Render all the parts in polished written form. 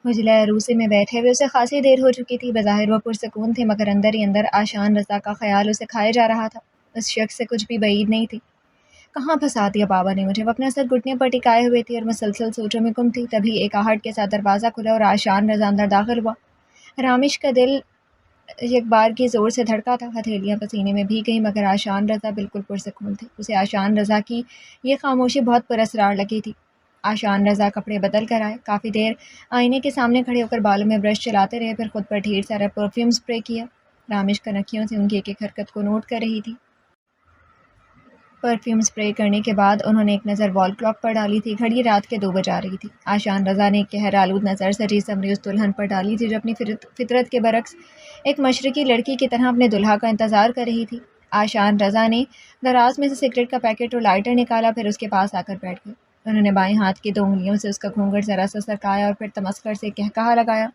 حجلہ عروسے میں بیٹھے ہوئے اسے خاصی دیر ہو چکی تھی۔ بظاہر وہ پرسکون تھے مگر اندر ہی اندر آشان رضا کا خیال اسے کھائے جا رہا تھا۔ اس شخص سے کچھ بھی بعید نہیں تھی۔ کہاں پھنسا دیا بابا نے مجھے؟ وہ اپنا سر گھٹنے پر ٹکائے ہوئے تھی اور مسلسل سوچوں میں گم تھی۔ تبھی ایک آہٹ کے ساتھ دروازہ کھلا اور آشان رضا اندر داخل ہوا۔ رامش کا دل ایک بار کی زور سے دھڑکا تھا، ہتھیلیاں پسینے میں بھیگ گئیں مگر آشان رضا بالکل پرسکون تھے۔ اسے آشان رضا کی یہ خاموشی بہت پراسرار لگی تھی۔ آشان رضا کپڑے بدل کر آئے، کافی دیر آئینے کے سامنے کھڑے ہو کر بالوں میں برش چلاتے رہے، پھر خود پر ڈھیر سارا پرفیوم اسپرے کیا۔ رامش کنکھیوں سے ان کی ایک ایک حرکت کو نوٹ کر رہی تھی۔ پرفیوم اسپرے کرنے کے بعد انہوں نے ایک نظر وال کلاک پر ڈالی تھی۔ گھڑی رات کے 2 بجا رہی تھی۔ آشان رضا نے ایک قہر آلود نظر سجی سنوری اس دلہن پر ڈالی تھی جو اپنی فطرت کے برعکس ایک مشرقی لڑکی کی طرح اپنے دلہا کا انتظار کر رہی تھی۔ آشان رضا نے دراز میں سے سگریٹ کا پیکٹ اور لائٹر نکالا، پھر اس کے پاس آ کر بیٹھ گئے۔ انہوں نے بائیں ہاتھ کی 2 انگلیوں سے اس کا گھونگھٹ ذرا سا سرکایا اور پھر تمسخر سے قہقہا لگایا۔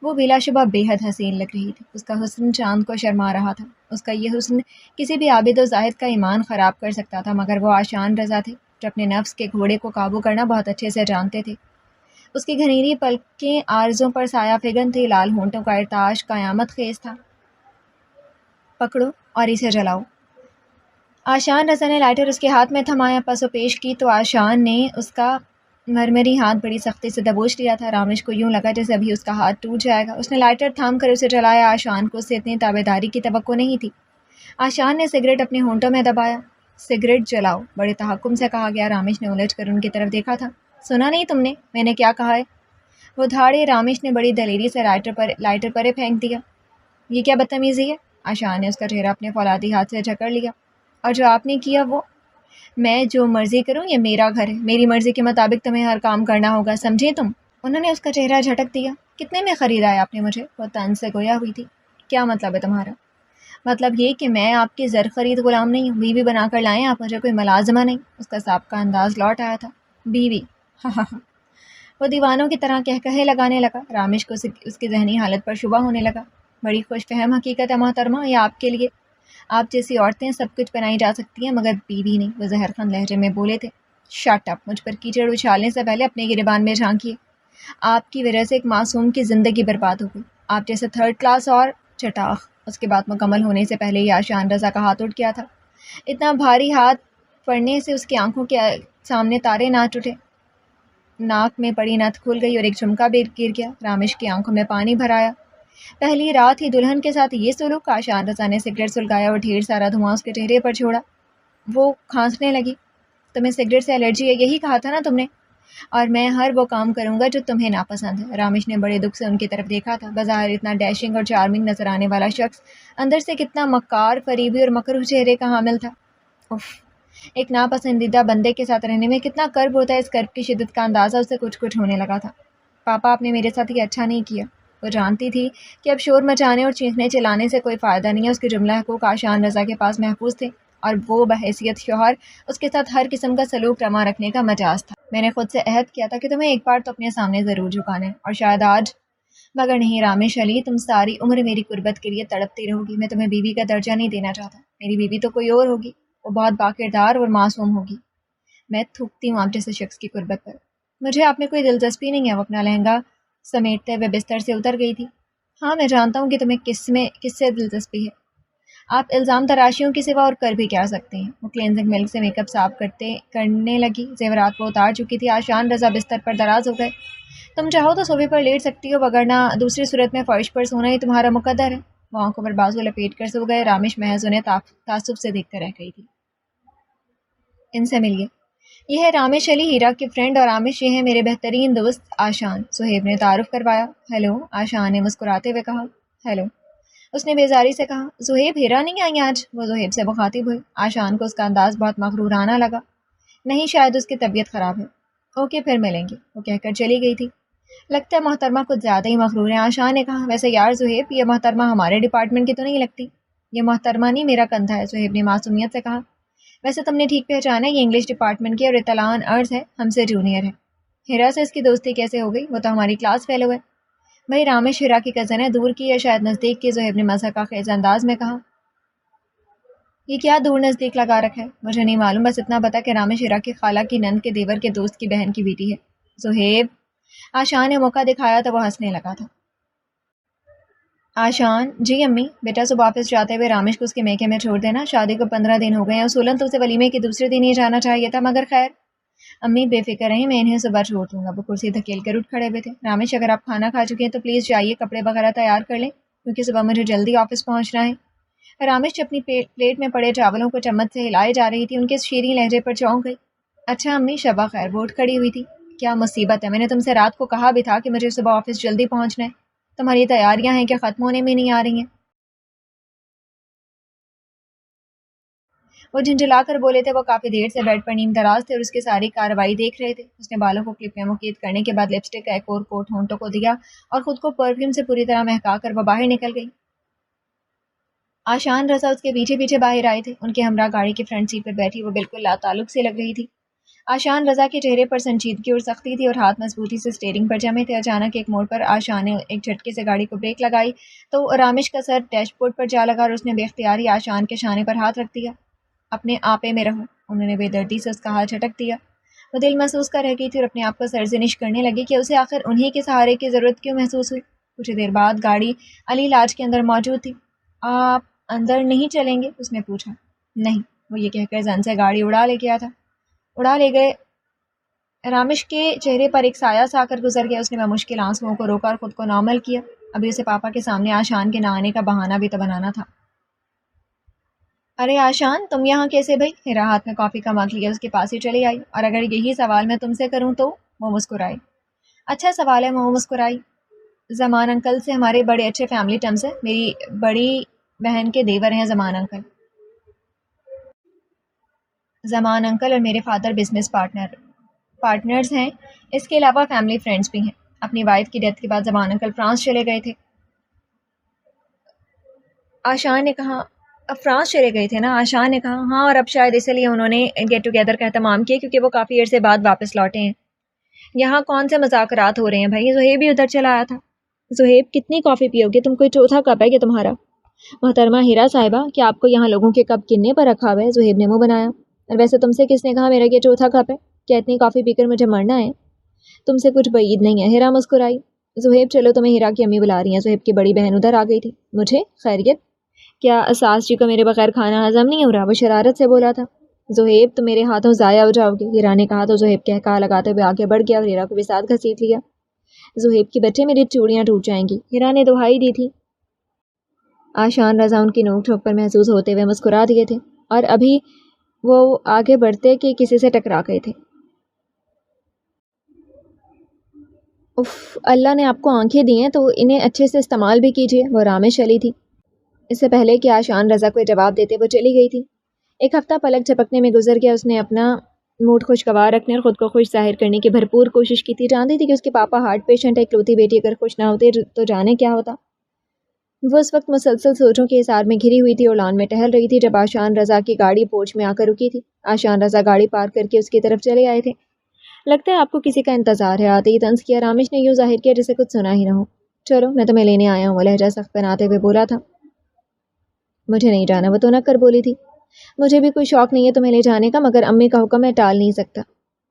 وہ بلا شبہ بے حد حسین لگ رہی تھی۔ اس کا حسن چاند کو شرما رہا تھا۔ اس کا یہ حسن کسی بھی عابد و زاہد کا ایمان خراب کر سکتا تھا مگر وہ آشان رضا تھے جو اپنے نفس کے گھوڑے کو قابو کرنا بہت اچھے سے جانتے تھے۔ اس کی گھنیری پلکیں آرزوں پر سایہ فگن تھی، لال ہونٹوں کا ارتعاش قیامت خیز تھا۔ پکڑو اور اسے جلاؤ۔ آشان رضا نے لائٹر اس کے ہاتھ میں تھمایا، پس و پیش کی تو آشان نے اس کا مرمری ہاتھ بڑی سختی سے دبوچ لیا تھا۔ رامش کو یوں لگا جیسے ابھی اس کا ہاتھ ٹوٹ جائے گا۔ اس نے لائٹر تھام کر اسے جلایا۔ آشان کو اس سے اتنی تابعداری کی توقع نہیں تھی۔ آشان نے سگریٹ اپنے ہونٹوں میں دبایا۔ سگریٹ جلاؤ، بڑے تحکم سے کہا گیا۔ رامش نے الجھ کر ان کی طرف دیکھا تھا۔ سنا نہیں تم نے میں نے کیا کہا ہے؟ وہ دھاڑے رامش نے بڑی دلیری سے لائٹر پرے پھینک دیا۔ یہ کیا بدتمیزی ہے؟ آشان نے اس کا چہرہ اپنے فولادی ہاتھ سے جکڑ لیا۔ اور جو آپ نے کیا وہ؟ میں جو مرضی کروں، یہ میرا گھر ہے، میری مرضی کے مطابق تمہیں ہر کام کرنا ہوگا، سمجھے تم؟ انہوں نے اس کا چہرہ جھٹک دیا۔ کتنے میں خریدا ہے آپ نے مجھے؟ وہ طنز سے گویا ہوئی تھی۔ کیا مطلب ہے تمہارا؟ مطلب یہ کہ میں آپ کی زر خرید غلام نہیں ہوں، بیوی بنا کر لائیں آپ مجھے، کوئی ملازمہ نہیں۔ اس کا سابقہ انداز لوٹ آیا تھا۔ بیوی؟ وہ دیوانوں کی طرح کہے لگانے لگا۔ رامش کو اس کی ذہنی حالت پر شبہ ہونے لگا۔ بڑی خوش فہم حقیقت ہے محترمہ یہ آپ کے لیے۔ آپ جیسی عورتیں سب کچھ بنائی جا سکتی ہیں مگر بیوی نہیں، وہ زہر خند لہجے میں بولے تھے۔ شٹ اپ، مجھ پر کیچڑ اچھالنے سے پہلے اپنے گریبان میں جھانکیے۔ آپ کی وجہ سے ایک معصوم کی زندگی برباد ہو گئی۔ آپ جیسے 3rd کلاس اور چٹاخ۔ اس کے بعد مکمل ہونے سے پہلے ہی آشان رضا کا ہاتھ اٹھ گیا تھا۔ اتنا بھاری ہاتھ پڑنے سے اس کی آنکھوں کے سامنے تارے ناچ اٹھے، ناک میں پڑی نتھ کھل گئی اور ایک جھمکا بھی گر گیا۔ رامش کی آنکھوں میں پانی بھر آیا۔ پہلی رات ہی دلہن کے ساتھ یہ سلوک؟ آشان رضا نے سگریٹ سلگایا اور ڈھیر سارا دھواں اس کے چہرے پر چھوڑا۔ وہ کھانسنے لگی۔ تمہیں سگریٹ سے الرجی ہے، یہی کہا تھا نا تم نے؟ اور میں ہر وہ کام کروں گا جو تمہیں ناپسند ہے۔ رامش نے بڑے دکھ سے ان کی طرف دیکھا تھا۔ بظاہر اتنا ڈیشنگ اور چارمنگ نظر آنے والا شخص اندر سے کتنا مکار، فریبی اور مکروہ چہرے کا حامل تھا۔ اف، ایک ناپسندیدہ بندے کے ساتھ رہنے میں کتنا کرب ہوتا ہے۔ اس کرب کی شدت کا اندازہ اسے کچھ ہونے لگا تھا۔ پاپا آپ نے میرے ساتھ یہ اچھا نہیں کیا۔ وہ جانتی تھی کہ اب شور مچانے اور چیخنے چلانے سے کوئی فائدہ نہیں ہے۔ اس کے جملہ حقوق آشان رضا کے پاس محفوظ تھے اور وہ بحیثیت شوہر اس کے ساتھ ہر قسم کا سلوک روا رکھنے کا مجاز تھا۔ میں نے خود سے عہد کیا تھا کہ تمہیں ایک بار تو اپنے سامنے ضرور جھکانا ہے اور شاید آج، مگر نہیں رامش علی، تم ساری عمر میری قربت کے لیے تڑپتی رہو گی۔ میں تمہیں بیوی کا درجہ نہیں دینا چاہتا۔ میری بیوی تو کوئی اور ہوگی، وہ بہت باکردار اور معصوم ہوگی۔ میں تھوکتی ہوں آپ جیسے شخص کی قربت پر۔ مجھے آپ میں کوئی دلچسپی نہیں ہے۔ وہ اپنا لہنگا سمیٹتے ہوئے بستر سے اتر گئی تھی۔ ہاں میں جانتا ہوں کہ تمہیں کس سے دلچسپی ہے۔ آپ الزام تراشیوں کی سوا اور کر بھی کیا سکتے ہیں۔ وہ کلینزنگ ملک سے میک اپ صاف کرنے لگی۔ زیورات وہ اتار چکی تھی۔ آشان رضا بستر پر دراز ہو گئے۔ تم چاہو تو صوفے پر لیٹ سکتی ہو، وگرنہ دوسری صورت میں فرش پر سونا ہی تمہارا مقدر ہے۔ وہ آنکھوں پر بازو لپیٹ کر سو گئے۔ رامش محض انہیں تعصب سے دیکھ کر رہ گئی تھی۔ ان سے ملیے، یہ ہے رامش علی، ہیرا کی فرینڈ، اور رامش یہ ہے میرے بہترین دوست آشان، صہیب نے تعارف کروایا۔ ہیلو، آشان نے مسکراتے ہوئے کہا۔ ہیلو، اس نے بیزاری سے کہا۔ صہیب، ہیرا نہیں آئی آج؟ وہ صہیب سے مخاطب ہوئی۔ آشان کو اس کا انداز بہت مغرورانہ لگا۔ نہیں، شاید اس کی طبیعت خراب ہے۔ اوکے، پھر ملیں گے، وہ کہہ کر چلی گئی تھی۔ لگتا ہے محترمہ کچھ زیادہ ہی مغرور ہے، آشان نے کہا۔ ویسے یار صہیب، یہ محترمہ ہمارے ڈپارٹمنٹ کی تو نہیں لگتی۔ یہ محترمہ نہیں، میرا کندھا ہے، صہیب نے معصومیت سے کہا۔ ویسے تم نے ٹھیک پہچانا، یہ انگلش ڈپارٹمنٹ کی اور اطلاع عرض ہے ہم سے جونیئر ہے۔ ہیرا سے اس کی دوستی کیسے ہو گئی؟ وہ تو ہماری کلاس فیلو ہے۔ بھائی رامش ہیرا کی کزن ہے، دور کی یا شاید نزدیک کی، صہیب نے مزاح کا خیز انداز میں کہا۔ یہ کیا دور نزدیک لگا رکھا ہے؟ مجھے نہیں معلوم، بس اتنا پتا کہ رامش ہیرا کی خالہ کی نند کے دیور کے دوست کی بہن کی بیٹی ہے۔ صہیب، آشان نے موقع دکھایا تو وہ ہنسنے لگا تھا۔ آشان: جی امی۔ بیٹا صبح آفس جاتے ہوئے رامش کو اس کے میکے میں چھوڑ دینا، شادی کو 15 دن ہو گئے ہیں، اصولاً تو اسے ولیمے کے دوسرے دن ہی جانا چاہیے تھا، مگر خیر۔ امی بے فکر رہیں، میں انہیں صبح چھوڑ دوں گا۔ وہ کرسی دھکیل کر اٹھ کھڑے ہوئے تھے۔ رامش اگر آپ کھانا کھا چکے ہیں تو پلیز جائیے، کپڑے وغیرہ تیار کر لیں کیونکہ صبح مجھے جلدی آفس پہنچنا ہے۔ رامش اپنی پلیٹ میں پڑے چاولوں کو چمچ سے ہلائے جا رہی تھی، ان کے شیریں لہجے پر چونک گئی۔ اچھا امی، شبہ خیر۔ وہ اٹھ کھڑی ہوئی تھی۔ کیا مصیبت ہے، میں نے تم سے رات کو کہا بھی تھا کہ مجھے صبح آفس جلدی پہنچنا ہے، تمہاری تیاریاں ہیں کہ ختم ہونے میں نہیں آ رہی ہیں؟ وہ جھنجھلا کر بولے تھے۔ وہ کافی دیر سے بیڈ پر نیم دراز تھے اور اس کی ساری کارروائی دیکھ رہے تھے۔ اس نے بالوں کو کلپ میں مقید کرنے کے بعد لپسٹک کا ایک اور کوٹ ہونٹوں کو دیا اور خود کو پرفیوم سے پوری طرح مہکا کر وہ باہر نکل گئی۔ آشان رضا اس کے پیچھے پیچھے باہر آئے تھے۔ ان کے ہمراہ گاڑی کی فرنٹ سیٹ پر بیٹھی وہ بالکل لا تعلق سے لگ رہی تھی۔ آشان رضا کے چہرے پر سنجیدگی اور سختی تھی اور ہاتھ مضبوطی سے اسٹیئرنگ پر جمے تھے۔ اچانک ایک موڑ پر آشان نے ایک جھٹکے سے گاڑی کو بریک لگائی تو رامش کا سر ڈیش بورڈ پر جا لگا اور اس نے بے اختیاری آشان کے شانے پر ہاتھ رکھ دیا۔ اپنے آپے میں رہو، انہوں نے بے دردی سے اس کا ہاتھ جھٹک دیا۔ وہ دل محسوس کر رہ گئی تھی اور اپنے آپ کو سرزنش کرنے لگی کہ اسے آخر انہی کے سہارے کی ضرورت کیوں محسوس ہوئی۔ کچھ دیر بعد گاڑی علی لاج کے اندر موجود تھی۔ آپ اندر نہیں چلیں گے؟ اس نے پوچھا۔ نہیں، وہ یہ کہہ کر زن سے گاڑی اڑا لے گیا تھا۔ اڑا لے گئے۔ رامش کے چہرے پر ایک سایہ سا کر گزر گیا۔ اس نے بمشکل آنسوؤں کو روکا اور خود کو نارمل کیا۔ ابھی اسے پاپا کے سامنے آشان کے نہ آنے کا بہانہ بھی تو بنانا تھا۔ ارے آشان، تم یہاں کیسے بھائی؟ ہیرا ہاتھ میں کافی کا مگ لیا اس کے پاس ہی چلی آئی۔ اور اگر یہی سوال میں تم سے کروں تو؟ وہ مسکرائی۔ اچھا سوال ہے، وہ مسکرائی۔ زمان انکل سے ہمارے بڑے اچھے فیملی ٹرمز ہیں، میری بڑی بہن کے دیور ہیں زمان انکل۔ زمان انکل اور میرے فادر بزنس پارٹنرز ہیں، اس کے علاوہ فیملی فرینڈز بھی ہیں۔ اپنی وائف کی ڈیتھ کے بعد زمان انکل فرانس چلے گئے تھے۔ آشان نے کہا۔ اب فرانس چلے گئے تھے نا؟ آشان نے کہا۔ ہاں، اور اب شاید اسی لیے انہوں نے گیٹ ٹوگیدر کا اہتمام کیا کیونکہ وہ کافی عرصے بعد واپس لوٹے ہیں۔ یہاں کون سے مذاکرات ہو رہے ہیں بھائی؟ زہیب بھی ادھر چلا آیا تھا۔ زہیب، کتنی کافی پیو گے تم؟ کوئی چوتھا کپ ہے کہ تمہارا؟ محترمہ ہیرا صاحبہ، کیا آپ کو یہاں لوگوں کے کپ گننے پر رکھا ہوا ہے؟ زہیب نے منہ بنایا۔ اور ویسے تم سے کس نے کہا میرا یہ چوتھا کپ ہے؟ کیا اتنی کافی پی کر مجھے مرنا ہے؟ تم سے کچھ بعید نہیں ہے، ہیرا مسکرائی۔ زہیب چلو، تمہیں ہیرا کی امی بلا رہی ہیں۔ زہیب کی بڑی بہن ادھر آ گئی تھی۔ مجھے؟ خیریت؟ کیا ساس جی کو میرے بغیر کھانا ہضم نہیں ہو رہا؟ وہ شرارت سے بولا تھا۔ زہیب، تم میرے ہاتھوں ضائع ہو جاؤ گے، ہیرا نے کہا تو زہیب کہا لگاتے ہوئے آگے بڑھ گیا اور ہیرا کو بھی ساتھ گھسیٹ لیا۔ زہیب کی بچے، میری چوڑیاں ٹوٹ جائیں گی، ہیرا نے دہائی دی تھی۔ آشان رضا ان کی نوک جھونک پر محسوس ہوتے ہوئے مسکرا دیے تھے اور ابھی وہ آگے بڑھتے کہ کسی سے ٹکرا گئے تھے۔ اف، اللہ نے آپ کو آنکھیں دی ہیں تو انہیں اچھے سے استعمال بھی کیجیے۔ وہ رامش علی تھی۔ اس سے پہلے کہ آشان رضا کو جواب دیتے وہ چلی گئی تھی۔ ایک ہفتہ پلک جھپکنے میں گزر گیا۔ اس نے اپنا موڈ خوشگوار رکھنے اور خود کو خوش ظاہر کرنے کی بھرپور کوشش کی تھی۔ جانتی تھی کہ اس کے پاپا ہارٹ پیشنٹ ہے، اکلوتی بیٹی اگر خوش نہ ہوتے تو جانے کیا ہوتا۔ وہ اس وقت مسلسل سوچوں کے حصار میں گھری ہوئی تھی اور لان میں ٹہل رہی تھی جب آشان رضا کی گاڑی پورچ میں آ کر رکی تھی۔ آشان رضا گاڑی پارک کر کے اس کی طرف چلے آئے تھے۔ لگتا ہے آپ کو کسی کا انتظار ہے، آتے ہی طنز کیا۔ رامش نے یوں ظاہر کیا جیسے کچھ سنا ہی نہ ہو۔ چلو، میں تمہیں لینے آیا ہوں، وہ لہجہ سخت بناتے ہوئے بولا تھا۔ مجھے نہیں جانا، وہ تو نہ کر بولی تھی۔ مجھے بھی کوئی شوق نہیں ہے تمہیں لے جانے کا، مگر امی کا حکم میں ٹال نہیں سکتا۔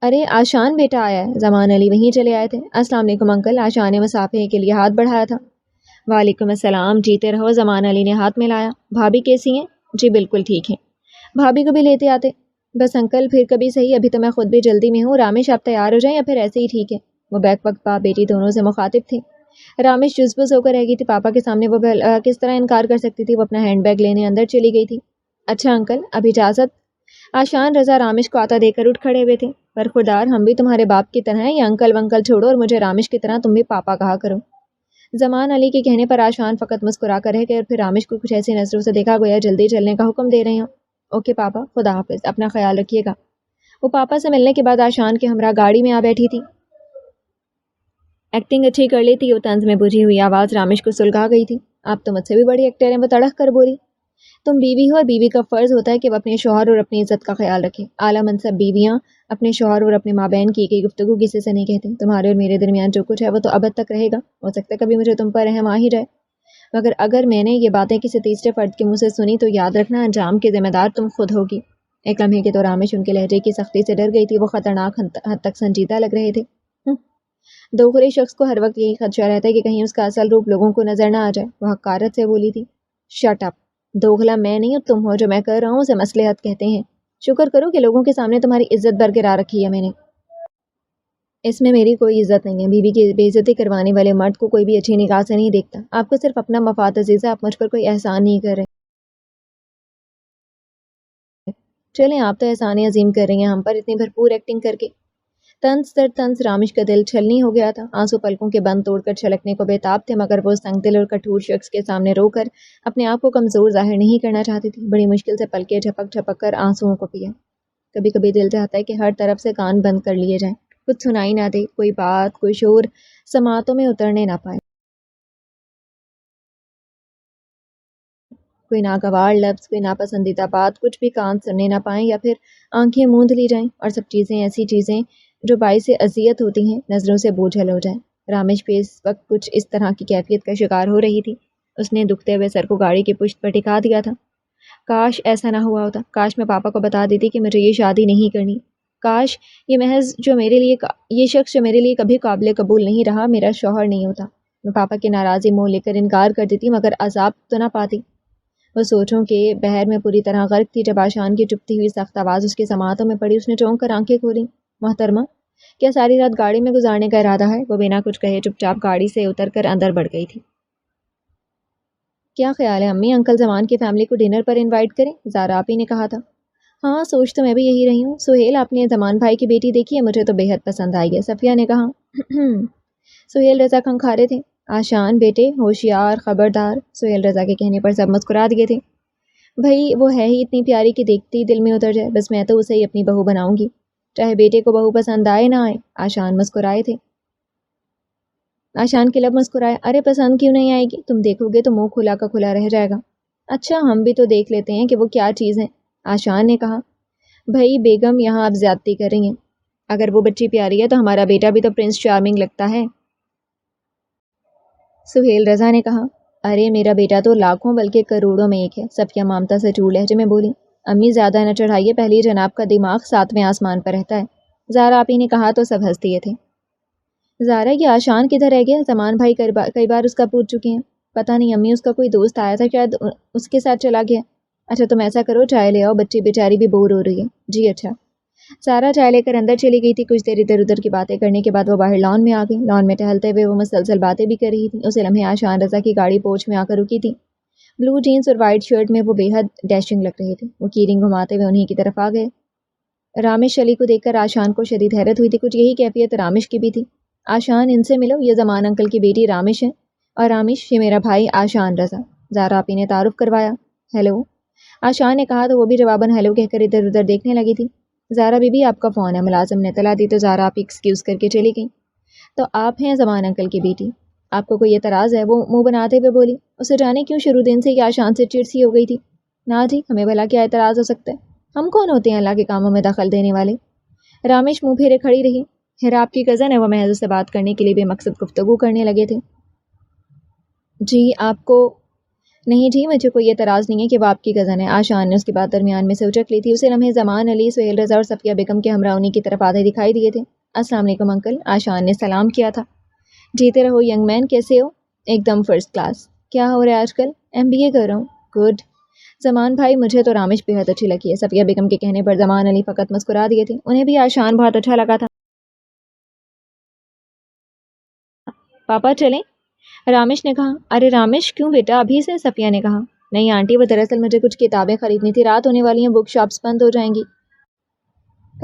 ارے آشان بیٹا آیا ہے۔ زمان علی وہیں چلے آئے تھے۔ السلام علیکم انکل۔ آشان نے مسافے کے لیے ہاتھ بڑھایا تھا۔ وعلیکم السلام، جیتے رہو۔ زمان علی نے ہاتھ ملایا۔ بھابھی کیسی ہیں؟ جی بالکل ٹھیک ہیں۔ بھابھی کو بھی لیتے آتے۔ بس انکل پھر کبھی صحیح، ابھی تو میں خود بھی جلدی میں ہوں۔ رامش آپ تیار ہو جائیں یا پھر ایسے ہی ٹھیک ہے؟ وہ بیک وقت باپ بیٹی دونوں سے مخاطب تھے۔ رامش جزبز ہو کر رہ گئی تھی۔ پاپا کے سامنے وہ کس طرح انکار کر سکتی تھی؟ وہ اپنا ہینڈ بیگ لینے اندر چلی گئی تھی۔ اچھا انکل، اب اجازت؟ آشان رضا رامش کو آتا دے کر اٹھ کھڑے ہوئے تھے۔ برخوردار، ہم بھی تمہارے باپ کی طرح ہیں، یا انکل ونکل چھوڑو اور مجھے رامش کی طرح تم بھی پاپا کہا کرو۔ زمان علی کے کہنے پر آشان فقط مسکرا کر رہ گئے اور پھر رامش کو کچھ ایسی نظروں سے دیکھا گویا جلدی چلنے کا حکم دے رہے ہوں۔ اوکے پاپا، خدا حافظ، اپنا خیال رکھیے گا۔ وہ پاپا سے ملنے کے بعد آشان کے ہمراہ گاڑی میں آ بیٹھی تھی۔ ایکٹنگ اچھی کر لی تھی، وہ طنز میں بجھی ہوئی آواز رامش کو سلگا گئی تھی۔ آپ تو مجھ سے بھی بڑی ایکٹر ہیں، وہ تڑک کر بولی۔ تم بیوی ہو اور بیوی کا فرض ہوتا ہے کہ وہ اپنے شوہر اور اپنی عزت کا خیال رکھے۔ اعلیٰ منصب بیویاں اپنے شوہر اور اپنے مابین کی گئی گفتگو کسی سے نہیں کہتی۔ تمہارے اور میرے درمیان جو کچھ ہے وہ تو ابد تک رہے گا۔ ہو سکتا ہے کبھی مجھے تم پر رحم آ ہی جائے، مگر اگر میں نے یہ باتیں کسی تیسرے فرد کے منہ سے سنی تو یاد رکھنا انجام کی ذمہ دار تم خود ہوگی۔ ایک لمحے کے تو رامش ان کے لہجے کی سختی سے ڈر گئی تھی۔ وہ خطرناک حد تک سنجیدہ لگ رہے تھے۔ دوغلے شخص کو ہر وقت یہی خدشہ رہتا ہے کہ کہیں اس کا اصل روپ لوگوں کو نظر نہ آ جائے، وہ حقارت سے بولی تھی۔ شٹ اپ، دوغلا میں نہیں ہوں، تم ہو۔ جو میں کر رہا ہوں اسے مصلحت کہتے ہیں۔ شکر کرو کہ لوگوں کے سامنے تمہاری عزت برقرار رکھی ہے میں نے۔ اس میں میری کوئی عزت نہیں ہے۔ بیوی کی بے عزتی کروانے والے مرد کو کوئی بھی اچھی نگاہ سے نہیں دیکھتا۔ آپ کو صرف اپنا مفاد عزیز ہے، آپ مجھ پر کوئی احسان نہیں کر رہے۔ چلیں آپ تو احسان عظیم کر رہی ہیں ہم پر اتنی بھرپور ایکٹنگ کر کے۔ طنز در طنز رامش کا دل چھلنی ہو گیا تھا، آنسو پلکوں کے بند توڑ کر چھلکنے کو بےتاب تھے، مگر وہ سنگ دل اور کٹھور شخص کے سامنے رو کر اپنے آپ کو کمزور ظاہر نہیں کرنا چاہتی تھی۔ بڑی مشکل سے پلکیں جھپک جھپک کر آنسوؤں کو پیا۔ کبھی کبھی دل چاہتا ہے کہ ہر طرف سے کان بند کر لیے جائیں، کچھ سنائی نہ دے، کوئی بات کوئی شور سماعتوں میں اترنے نہ پائے، کوئی ناگوار لفظ، کوئی ناپسندیدہ بات، کچھ بھی کان سننے نہ پائیں، یا پھر آنکھیں موند لی جائیں اور سب چیزیں ایسی چیزیں جو باعث اذیت ہوتی ہیں نظروں سے بوجھل ہو جائیں۔ رامش بھی اس وقت کچھ اس طرح کی کیفیت کا شکار ہو رہی تھی۔ اس نے دکھتے ہوئے سر کو گاڑی کی پشت پر ٹکا دیا تھا۔ کاش ایسا نہ ہوا ہوتا، کاش میں پاپا کو بتا دیتی کہ مجھے یہ شادی نہیں کرنی، کاش یہ شخص جو میرے لیے کبھی قابل قبول نہیں رہا میرا شوہر نہیں ہوتا۔ میں پاپا کی ناراضی مول لے کر انکار کر دیتی، مگر عذاب تو نہ پاتی۔ وہ سوچوں کے بحر میں پوری طرح غرق تھی جب آشان کی چپتی ہوئی سخت آواز اس کی سماعتوں میں پڑی۔ اس نے چونک کر آنکھیں کھولی۔ محترمہ، کیا ساری رات گاڑی میں گزارنے کا ارادہ ہے؟ وہ بنا کچھ کہے چپ چاپ گاڑی سے اتر کر اندر بڑھ گئی تھی۔ کیا خیال ہے امی، انکل زمان کی فیملی کو ڈنر پر انوائٹ کریں؟ زارا آپی نے کہا تھا۔ ہاں، سوچ تو میں بھی یہی رہی ہوں۔ سہیل، آپ نے زمان بھائی کی بیٹی دیکھی ہے؟ مجھے تو بے حد پسند آئی ہے، صفیہ نے کہا۔ سہیل رضا کھنکھارے تھے۔ آشان بیٹے ہوشیار، خبردار۔ سہیل رضا کے کہنے پر سب مسکرا دیے تھے۔ بھائی وہ ہے ہی اتنی پیاری کہ دیکھتی دل میں اتر جائے، بس میں تو اسے ہی اپنی بہو بناؤں گی، چاہے بیٹے کو بہو پسند آئے نہ آئے۔ آشان مسکرائے تھے۔ آشان کے لب مسکرائے۔ ارے پسند کیوں نہیں آئے گی؟ تم دیکھو گے تو منہ کھلا کا کھلا رہ جائے گا۔ اچھا، ہم بھی تو دیکھ لیتے ہیں کہ وہ کیا چیز ہے، آشان نے کہا۔ بھائی بیگم، یہاں آپ زیادتی کر رہی ہیں۔ اگر وہ بچی پیاری ہے تو ہمارا بیٹا بھی تو پرنس چارمنگ لگتا ہے، سہیل رضا نے کہا۔ ارے میرا بیٹا تو لاکھوں بلکہ کروڑوں میں ایک ہے، صفیہ مامتا سے چور لہجے میں بولی۔ امی زیادہ نہ چڑھائیے، پہلی جناب کا دماغ 7ویں آسمان پر رہتا ہے، زارا آپی نے کہا تو سب ہنس دیے تھے۔ زارا، یہ آشان کدھر رہ گیا؟ زمان بھائی کئی بار اس کا پوچھ چکے ہیں۔ پتہ نہیں امی، اس کا کوئی دوست آیا تھا، شاید اس کے ساتھ چلا گیا۔ اچھا تم ایسا کرو، چائے لے آؤ، بچی بیچاری بھی بور ہو رہی ہے۔ جی اچھا۔ سارا چائے لے کر اندر چلی گئی تھی۔ کچھ دیر ادھر ادھر کی باتیں کرنے کے بعد وہ باہر لان میں آ گئی۔ لان میں ٹہلتے ہوئے وہ مسلسل باتیں بھی کر رہی تھی۔ اسی لمحے آشان رضا کی گاڑی پورچ میں آ کر رکی تھی۔ بلو جینس اور وائٹ شرٹ میں وہ بے حد ڈیشنگ لگ رہے تھے۔ وہ کیرنگ گھماتے ہوئے انہی کی طرف آ گئے۔ رامش علی کو دیکھ کر آشان کو شدید حیرت ہوئی تھی۔ کچھ یہی کیفیت رامش کی بھی تھی۔ آشان، ان سے ملو، یہ زمان انکل کی بیٹی رامش ہے، اور رامش یہ میرا بھائی آشان رضا، زارا آپی نے تعارف کروایا۔ ہیلو، آشان نے کہا تو وہ بھی جواباً ہیلو کہہ کر ادھر ادھر دیکھنے لگی تھی۔ زارا بی بی، آپ کا فون ہے، ملازم نے اطلاع دی تو زارا آپی ایکسکیوز کر کے چلی گئی۔ تو آپ ہیں زمان انکل کی بیٹی، آپ کو کوئی اعتراض ہے؟ وہ منہ بناتے ہوئے بولی۔ اسے جانے کیوں شروع دن سے یہ آشان سے چڑ سی ہو گئی تھی۔ نہ جی، ہمیں بھلا کیا اعتراض ہو سکتا ہے، ہم کون ہوتے ہیں اللہ کے کاموں میں دخل دینے والے؟ رامش منہ پھیرے کھڑی رہی۔ ہیرا آپ کی کزن ہے، وہ محض سے بات کرنے کے لیے بے مقصد گفتگو کرنے لگے تھے۔ جی آپ کو نہیں جی، مجھے کوئی اعتراض نہیں ہے کہ وہ آپ کی کزن ہے، آشان نے اس کی بات درمیان میں سے اچک لی تھی۔ اسی لمحے زمان علی، سہیل رضا اور صفیہ بیگم کے ہمراہ انہی کی طرف آتے دکھائی دیے تھے۔ السلام علیکم انکل، آشان نے سلام کیا تھا۔ جیتے رہو ینگ مین، کیسے ہو؟ ایک دم فرسٹ کلاس۔ کیا ہو رہا ہے آج کل؟ MBA کر رہا ہوں۔ گڈ۔ زمان بھائی، مجھے تو رامش بے حد اچھی لگی ہے، صفیہ بیگم کے کہنے پر زمان علی فقط مسکرا دیے تھے۔ انہیں بھی آشان بہت اچھا لگا تھا۔ پاپا چلیں؟ رامش نے کہا۔ ارے رامش، کیوں بیٹا ابھی سے؟ صفیہ نے کہا۔ نہیں آنٹی، وہ دراصل مجھے کچھ کتابیں خریدنی تھی، رات ہونے والی ہیں، بک شاپس بند ہو جائیں گی۔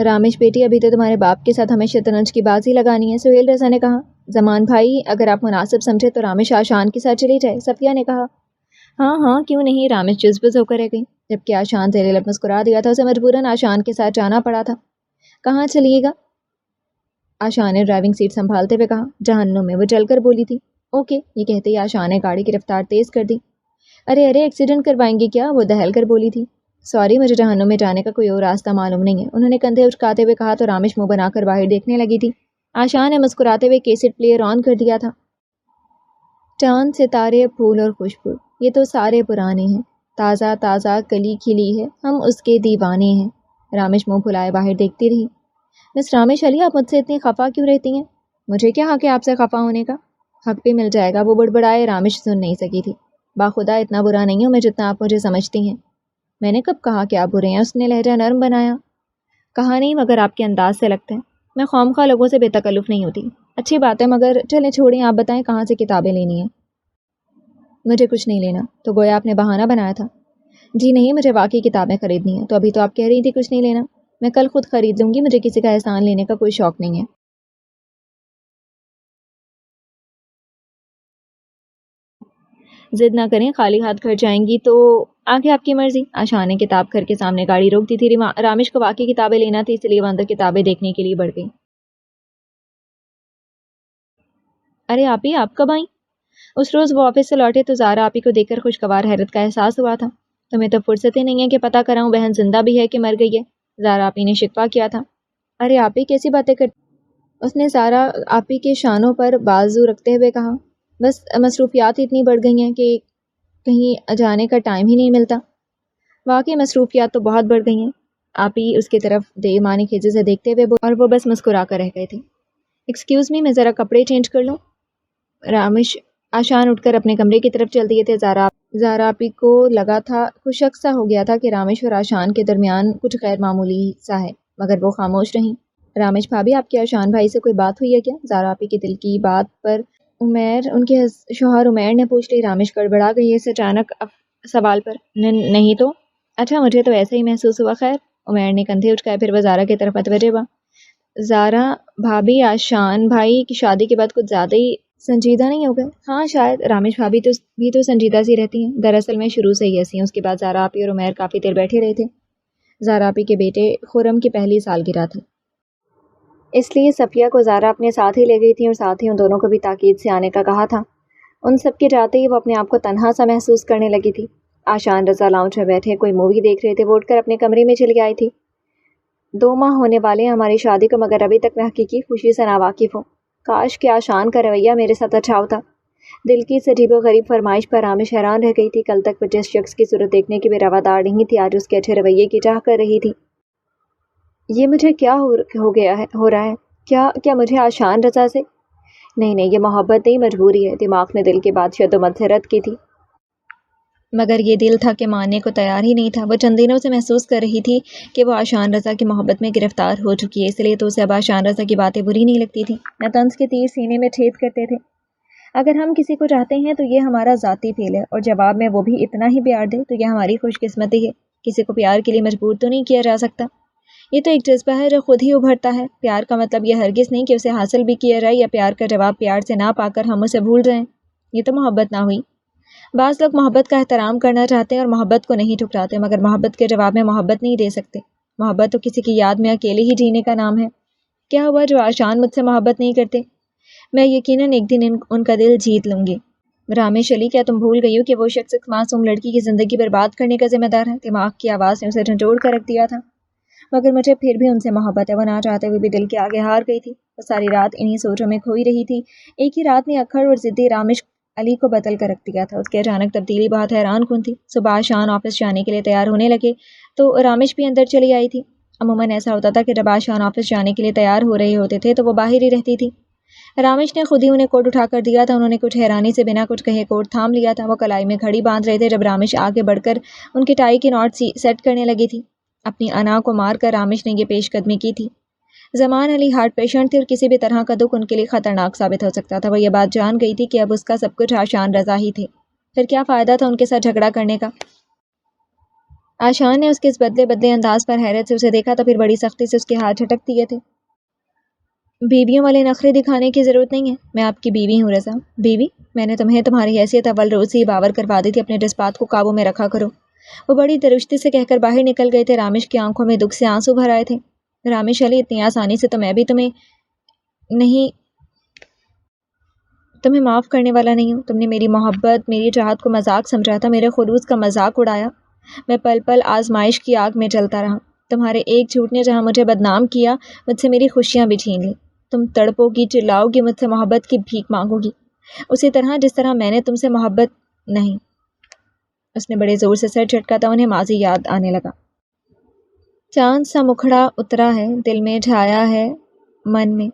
رامش بیٹی، ابھی تو تمہارے باپ کے ساتھ ہمیں شطرنج کی بازی لگانی ہے، سہیل رضا نے کہا۔ زمان بھائی، اگر آپ مناسب سمجھے تو رامش آشان کے ساتھ چلی جائے، صفیہ نے کہا۔ ہاں ہاں کیوں نہیں، رامش جذبز ہو کر رہ گئی، جبکہ آشان زیر لب مسکرا دیا تھا، اسے مجبوراً آشان کے ساتھ جانا پڑا تھا۔ کہاں چلیے گا؟ آشان نے ڈرائیونگ سیٹ سنبھالتے ہوئے کہا۔ جہنم میں، وہ چل کر بولی تھی۔ اوکے، یہ کہتے ہی آشان نے گاڑی کی رفتار تیز کر دی۔ ارے ایکسیڈنٹ کروائیں گی کیا؟ وہ دہل کر بولی تھی۔ سوری، مجھے جہنم میں جانے کا کوئی اور راستہ معلوم نہیں ہے، انہوں نے کندھے اچکاتے ہوئے کہا تو رامش منہ بنا کر باہر دیکھنے لگی تھی۔ آشان نے مسکراتے ہوئے کیسٹ پلیئر آن کر دیا تھا۔ چاند، ستارے، پھول اور خوشبو، یہ تو سارے پرانے ہیں، تازہ تازہ کلی کھلی ہے، ہم اس کے دیوانے ہیں۔ رامش منہ پھلائے باہر دیکھتی رہی۔ مس رامش علی، آپ مجھ سے اتنی خفا کیوں رہتی ہیں؟ مجھے کیا حق ہے آپ سے خفا ہونے کا؟ حق بھی مل جائے گا، وہ بڑبڑائے۔ رامش سن نہیں سکی تھی۔ باخدا اتنا برا نہیں ہوں میں جتنا آپ مجھے سمجھتی ہیں۔ میں نے کب کہا کہ آپ برے ہیں؟ اس نے لہجہ نرم بنایا۔ کہا نہیں، مگر آپ کے انداز سے لگتا ہے۔ میں خواہ لوگوں سے بے تکلف نہیں ہوتی۔ اچھی بات ہے، مگر چلیں چھوڑیں، آپ بتائیں کہاں سے کتابیں لینی ہیں؟ مجھے کچھ نہیں لینا۔ تو گویا آپ نے بہانہ بنایا تھا۔ جی نہیں، مجھے واقعی کتابیں خریدنی ہیں۔ تو ابھی تو آپ کہہ رہی تھی کچھ نہیں لینا۔ میں کل خود خرید لوں گی، مجھے کسی کا احسان لینے کا کوئی شوق نہیں ہے۔ ضد نہ کریں، خالی ہاتھ گھر جائیں گی تو آگے آپ کی مرضی۔ آشا نے کتاب گھر کے سامنے گاڑی روک دی تھی۔ رامش کو واقعی کتابیں لینا تھی، اس لیے وہ اندر کتابیں دیکھنے کے لیے بڑھ گئی۔ ارے آپی، آپ کب آئیں؟ اس روز وہ آفس سے لوٹے تو زارا آپی کو دیکھ کر خوشگوار حیرت کا احساس ہوا تھا۔ تمہیں تو فرصت ہی نہیں ہے کہ پتہ کراؤں بہن زندہ بھی ہے کہ مر گئی ہے، زارا آپی نے شکوہ کیا تھا۔ ارے آپی کیسی باتیں کرتی؟ اس نے زارا آپی کے شانوں پر بازو رکھتے ہوئے کہا۔ بس مصروفیات اتنی بڑھ گئی ہیں کہ کہیں جانے کا ٹائم ہی نہیں ملتا۔ واقعی مصروفیات تو بہت بڑھ گئی ہیں۔ آپی اس کی طرف دے مانی کھیجے سے دیکھتے ہوئے اور وہ بس مسکرا کر رہ گئے تھے۔ ایکسکیوز می، میں ذرا کپڑے چینج کر لوں؟ رامش آشان اٹھ کر اپنے کمرے کی طرف چل دیے تھے۔ زارا آپی کو لگا تھا، خوش شک سا ہو گیا تھا کہ رامش اور آشان کے درمیان کچھ غیر معمولی سا ہے، مگر وہ خاموش رہیں۔ رامش بھابھی، آپ کے آشان بھائی سے کوئی بات ہوئی ہے کیا؟ زارا آپی کی دل کی بات پر ان کے شوہر عمیر نے پوچھ لی۔ رامش گڑبڑا گئی اس اچانک سوال پر۔ نہیں تو؟ اچھا، مجھے تو ایسا ہی محسوس ہوا۔ خیر؟ عمیر نے کندھے اچکائے، پھر وہ زارا کی طرف متوجہ ہوا۔ زارا بھابھی، آشان بھائی کی شادی کے بعد کچھ زیادہ ہی سنجیدہ نہیں ہو گئے؟ ہاں شاید۔ رامش بھابھی بھی تو سنجیدہ سی رہتی ہیں۔ دراصل میں شروع سے ہی ایسی ہیں۔ اس کے بعد زارا آپی اور عمیر کافی دیر بیٹھے رہے تھے۔ زارا آپی کے بیٹے خرم کی پہلی سالگرہ تھی، اس لیے صفیہ کو زارا اپنے ساتھ ہی لے گئی تھی اور ساتھ ہی ان دونوں کو بھی تاکید سے آنے کا کہا تھا۔ ان سب کے جاتے ہی وہ اپنے آپ کو تنہا سا محسوس کرنے لگی تھی۔ آشان رضا لاؤنج میں بیٹھے کوئی مووی دیکھ رہے تھے۔ وہ اٹھ کر اپنے کمرے میں چلی آئی تھی۔ 2 ماہ ہونے والے ہیں ہماری شادی کو، مگر ابھی تک میں حقیقی خوشی سے ناواقف ہوں۔ کاش کہ آشان کا رویہ میرے ساتھ اچھا ہوتا۔ دل کی اس عجیب و غریب فرمائش پر رامش حیران رہ گئی تھی۔ کل تک وہ جس شخص کی صورت دیکھنے کی بھی روادار نہیں تھی، آج اس کے اچھے رویے کی چاہ کر رہی تھی۔ یہ مجھے کیا ہو رہا ہے؟ کیا مجھے آشان رضا سے؟ نہیں، یہ محبت نہیں، مجبوری ہے۔ دماغ نے دل کے بعد شد و مت سے رد کی تھی، مگر یہ دل تھا کہ ماننے کو تیار ہی نہیں تھا۔ وہ چند دنوں سے محسوس کر رہی تھی کہ وہ آشان رضا کی محبت میں گرفتار ہو چکی ہے، اس لیے تو اسے اب آشان رضا کی باتیں بری نہیں لگتی تھی، نہ طنز کے تیر سینے میں چھید کرتے تھے۔ اگر ہم کسی کو چاہتے ہیں تو یہ ہمارا ذاتی فیل ہے، اور جواب میں وہ بھی اتنا ہی پیار دے تو یہ ہماری خوش قسمتی ہے۔ کسی کو پیار کے لیے مجبور تو نہیں کیا جا سکتا۔ یہ تو ایک جذبہ ہے جو خود ہی ابھرتا ہے۔ پیار کا مطلب یہ ہرگز نہیں کہ اسے حاصل بھی کیا جائے یا پیار کا جواب پیار سے نہ پا کر ہم اسے بھول جائیں۔ یہ تو محبت نہ ہوئی۔ بعض لوگ محبت کا احترام کرنا چاہتے ہیں اور محبت کو نہیں ٹھکراتے، مگر محبت کے جواب میں محبت نہیں دے سکتے۔ محبت تو کسی کی یاد میں اکیلے ہی جینے کا نام ہے۔ کیا ہوا جو آشان مجھ سے محبت نہیں کرتے؟ میں یقیناً ایک دن ان کا دل جیت لوں گی۔ رامش علی، کیا تم بھول گئی ہو کہ وہ شخص ایک معصوم لڑکی کی زندگی برباد کرنے کا ذمہ دار ہے؟ دماغ کی آواز نے اسے جھنجھوڑ کر رکھ دیا تھا۔ مگر مجھے پھر بھی ان سے محبت ہے۔ وہ نہ چاہتے ہوئے بھی دل کے آگے ہار گئی تھی۔ وہ ساری رات انہی سوچوں میں کھوئی رہی تھی۔ ایک ہی رات نے اکھڑ اور ضدی رامش علی کو بدل کر رکھ دیا تھا۔ اس کی اچانک تبدیلی بہت حیران کن تھی۔ صبح آشان آفس جانے کے لیے تیار ہونے لگے تو رامش بھی اندر چلی آئی تھی۔ عموماً ایسا ہوتا تھا کہ جب آشان آفس جانے کے لیے تیار ہو رہے ہوتے تھے تو وہ باہر ہی رہتی تھی۔ رامش نے خود ہی انہیں کوٹ اٹھا کر دیا تھا۔ انہوں نے کچھ حیرانی سے بنا کچھ کہے کوٹ تھام لیا تھا۔ وہ کلائی میں گھڑی باندھ رہے تھے جب رامش آگے بڑھ کر ان کی ٹائی کی نوٹ سیٹ کرنے لگی تھی۔ اپنی انا کو مار کر رامش نے یہ پیش قدمی کی تھی۔ زمان علی ہارٹ پیشنٹ تھے اور کسی بھی طرح کا دکھ ان کے لیے خطرناک ثابت ہو سکتا تھا۔ وہ یہ بات جان گئی تھی کہ اب اس کا سب کچھ آشان رضا ہی تھے، پھر کیا فائدہ تھا ان کے ساتھ جھگڑا کرنے کا۔ آشان نے اس کے اس بدلے انداز پر حیرت سے اسے دیکھا تو پھر بڑی سختی سے اس کے ہاتھ جھٹک دیے تھے۔ بیویوں والے نخرے دکھانے کی ضرورت نہیں ہے، میں آپ کی بیوی ہوں رضا۔ بیوی؟ میں نے تمہیں تمہاری حیثیت اول روز سے ہی باور کروا دی تھی، اپنے جذبات کو قابو میں رکھا کرو۔ وہ بڑی درشتی سے کہہ کر باہر نکل گئے تھے۔ رامش کی آنکھوں میں دکھ سے آنسو بھر آئے تھے۔ رامش علی، اتنی آسانی سے تو میں بھی تمہیں معاف کرنے والا نہیں ہوں۔ تم نے میری محبت، میری چاہت کو مذاق سمجھا تھا، میرے خلوص کا مذاق اڑایا۔ میں پل پل آزمائش کی آگ میں جلتا رہا۔ تمہارے ایک جھوٹ نے جہاں مجھے بدنام کیا، مجھ سے میری خوشیاں بھی چھین لی۔ تم تڑپو گی، چلاؤ گی، مجھ سے محبت کی بھیک مانگو گی، اسی طرح جس طرح میں نے تم سے محبت نہیں۔ اس نے بڑے زور سے سر جھٹکا تو انہیں ماضی یاد آنے لگا۔ چاند سا مکھڑا اترا ہے، دل میں چھایا ہے، من میں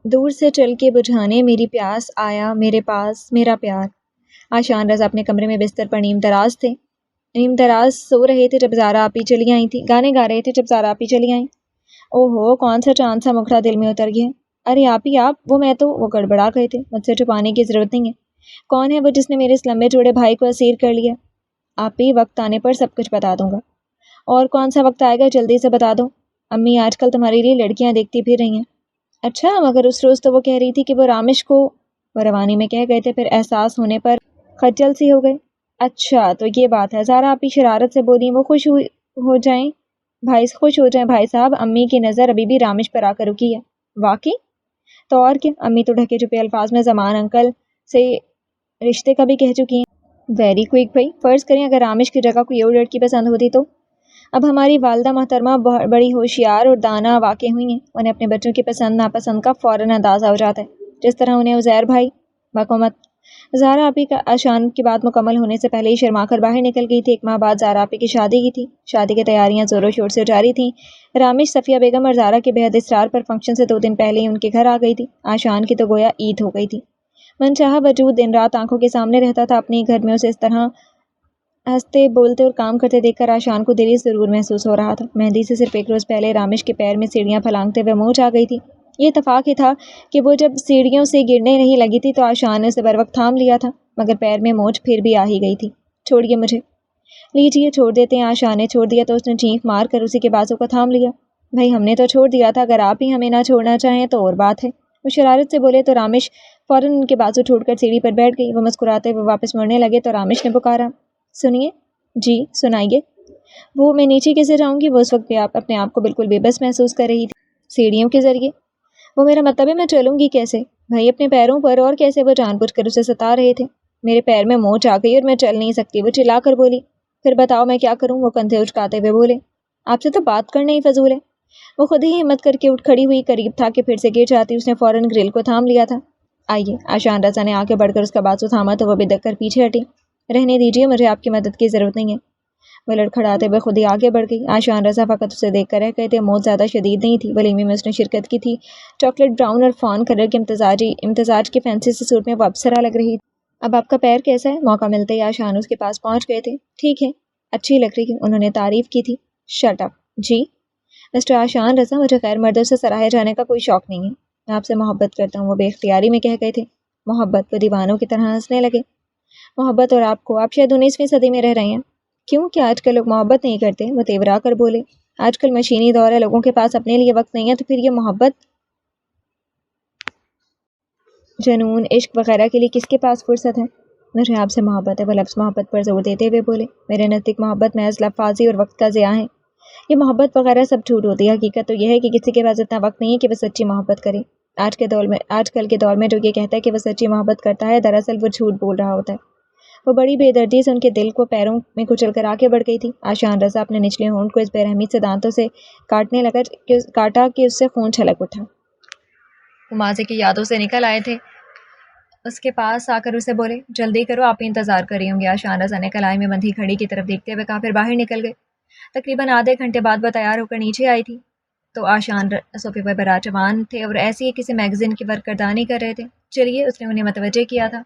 دور سے چل کے بجھانے میری پیاس آیا میرے پاس میرا پیار۔ آشان رضا اپنے کمرے میں بستر پر نیم دراز سو رہے تھے جب زارا آپی چلی آئی تھی، گانے گا رہے تھے جب زارا آپی چلی آئیں۔ اوہو، کون سا چاند سا مکھڑا دل میں اتر گیا۔ ارے آپی آپ، وہ گڑبڑا گئے تھے، مجھ سے چھپانے کی ضرورت نہیں ہے۔ کون ہے وہ جس نے میرے اس لمبے چوڑے بھائی کو اسیر کر لیا؟ آپی، وقت آنے پر سب کچھ بتا دوں گا۔ اور کون سا وقت آئے گا، جلدی سے بتا دو۔ امی آج کل تمہارے لیے لڑکیاں دیکھتی پھر رہی ہیں۔ اچھا، مگر اس روز تو وہ کہہ رہی تھی کہ وہ رامش کو، وہ روانی میں کہہ گئے تھے، پھر احساس ہونے پر خجل سی ہو گئے۔ اچھا تو یہ بات ہے، زارا آپی شرارت سے بولی۔ وہ خوش ہو جائیں بھائی صاحب، امی کی نظر ابھی بھی رامش پر آ کر رکی ہے۔ واقعی؟ تو اور کیا، امی تو ڈھکے چھپے الفاظ میں زمان انکل سے رشتے کا بھی کہہ چکی ہیں۔ ویری کوئک بھائی، فرض کریں اگر رامش کی جگہ کوئی اور لڑکی پسند ہوتی تو؟ اب ہماری والدہ محترمہ بڑی ہوشیار اور دانا واقع ہوئی ہیں، انہیں اپنے بچوں کی پسند ناپسند کا فوراً اندازہ ہو جاتا ہے، جس طرح انہیں عزیر بھائی۔ بقومت زارا آپی کا آشان کی بات مکمل ہونے سے پہلے ہی شرما کر باہر نکل گئی تھی۔ 1 ماہ بعد زارا آپی کی شادی کی تھی۔ شادی کی تیاریاں زور و شور سے جاری تھیں۔ رامش، صفیہ بیگم اور زارا کے بےحد اصرار پر فنکشن سے 2 دن پہلے ہی ان کے گھر آ گئی تھی۔ آشان کی تو گویا عید ہو گئی تھی۔ منچاہا وجود دن رات آنکھوں کے سامنے رہتا تھا۔ اپنے گھر میں اسے اس طرح ہنستے بولتے اور کام کرتے دیکھ کر آشان کو دلی سرور محسوس ہو رہا تھا۔ مہندی سے صرف 1 روز پہلے رامش کے پیر میں سیڑھیاں پھلانگتے ہوئے موج آ گئی تھی۔ یہ اتفاق ہی تھا کہ وہ جب سیڑھیوں سے گرنے نہیں لگی تھی تو آشان نے اسے بر وقت تھام لیا تھا، مگر پیر میں موج پھر بھی آ ہی گئی تھی۔ چھوڑیے مجھے۔ لیجیے، چھوڑ دیتے ہیں۔ آشان نے چھوڑ دیا تو اس نے چینخ مار کر اسی کے بازو کو تھام لیا۔ بھائی ہم نے تو چھوڑ دیا تھا، اگر آپ ہی ہمیں نہ چھوڑنا چاہیں تو اور بات ہے۔ وہ شرارت سے بولے تو رامش فوراً ان کے بازو چھوڑ کر سیڑھی پر بیٹھ گئی۔ وہ مسکراتے ہوئے واپس مڑنے لگے تو رامش نے پکارا، سنیے۔ جی سنائیے۔ وہ میں نیچے کیسے جاؤں گی؟ وہ اس وقت بھی اپنے آپ کو بالکل بے بس محسوس کر رہی تھی۔ سیڑھیوں کے ذریعے؟ وہ میرا مطلب ہے میں چلوں گی کیسے؟ بھائی اپنے پیروں پر، اور کیسے؟ وہ جان بوجھ کر اسے ستا رہے تھے۔ میرے پیر میں موچ آ گئی اور میں چل نہیں سکتی، وہ چلا کر بولی۔ پھر بتاؤ میں کیا کروں؟ وہ کندھے اچکاتے ہوئے بولے۔ آپ سے تو بات کرنا ہی فضول ہے۔ وہ خود ہی ہمت کر کے اٹھ کھڑی ہوئی، قریب تھا کہ پھر سے گر جاتی۔ اس نے فوراً گرل کو تھام لیا تھا۔ آئیے۔ آشان رضا نے آگے بڑھ کر اس کا بازو تھاما تو وہ بدک کر پیچھے ہٹی۔ رہنے دیجیے، مجھے آپ کی مدد کی ضرورت نہیں ہے۔ وہ لڑکھڑاتے ہوئے خود ہی آگے بڑھ گئی۔ آشان رضا فقط اسے دیکھ کر رہ گئے تھے۔ موت زیادہ شدید نہیں تھی۔ ولیمے میں اس نے شرکت کی تھی۔ چاکلیٹ براؤن اور فان کلر کے امتزاج کے فینسی سے سوٹ میں وہ اپسرا لگ رہی تھی۔ اب آپ کا پیر کیسا ہے؟ موقع ملتے ہی آشان اس کے پاس پہنچ گئے تھے۔ ٹھیک ہے، اچھی لگ رہی ہے، انہوں نے تعریف کی تھی۔ Shut up. جی مسٹر آشان رضا، مجھے غیر مردوں سے سراہے جانے کا کوئی شوق نہیں ہے۔ میں آپ سے محبت کرتا ہوں، وہ بے اختیاری میں کہہ گئے تھے۔ محبت؟ وہ دیوانوں کی طرح ہنسنے لگے۔ محبت اور آپ کو، آپ شاید 19ویں صدی میں رہ رہے ہیں۔ کیوں، کیا آج کل لوگ محبت نہیں کرتے؟ وہ تیورا کر بولے۔ آج کل مشینی دور ہے، لوگوں کے پاس اپنے لیے وقت نہیں ہے، تو پھر یہ محبت، جنون، عشق وغیرہ کے لیے کس کے پاس فرصت ہے؟ مجھے آپ سے محبت ہے، وہ لفظ محبت پر زور دیتے ہوئے بولے۔ میرے نزدیک محبت محض لفاظی اور وقت کا ضیاع ہے۔ یہ محبت وغیرہ سب جھوٹ ہوتی ہے۔ حقیقت تو یہ ہے کہ کسی کے پاس اتنا وقت نہیں ہے کہ وہ سچی محبت کرے۔ آج کل کے دور میں جو یہ کہتا ہے کہ وہ سچی محبت کرتا ہے، دراصل وہ جھوٹ بول رہا ہوتا ہے۔ وہ بڑی بے دردی سے ان کے دل کو پیروں میں کچل کر آگے بڑھ گئی تھی۔ آشان رضا اپنے نچلے ہونٹ کو اس بے رحمی سے دانتوں سے کاٹا کہ اس سے خون چھلک اٹھا۔ وہ ماضی کی یادوں سے نکل آئے تھے۔ اس کے پاس آ کر اسے بولے، جلدی کرو، آپ انتظار کر رہی ہوں گی۔ آشان رضا نے کلائی میں بندھی گھڑی کی طرف دیکھتے ہوئے کہا، پھر باہر نکل گئے۔ تقریباً آدھے گھنٹے بعد وہ تیار ہو کر نیچے آئی تھی تو آشان صوفے پر براجمان تھے اور ایسی ہی کسی میگزین کی ورکردانی کر رہے تھے۔ چلیے، اس نے انہیں متوجہ کیا تھا۔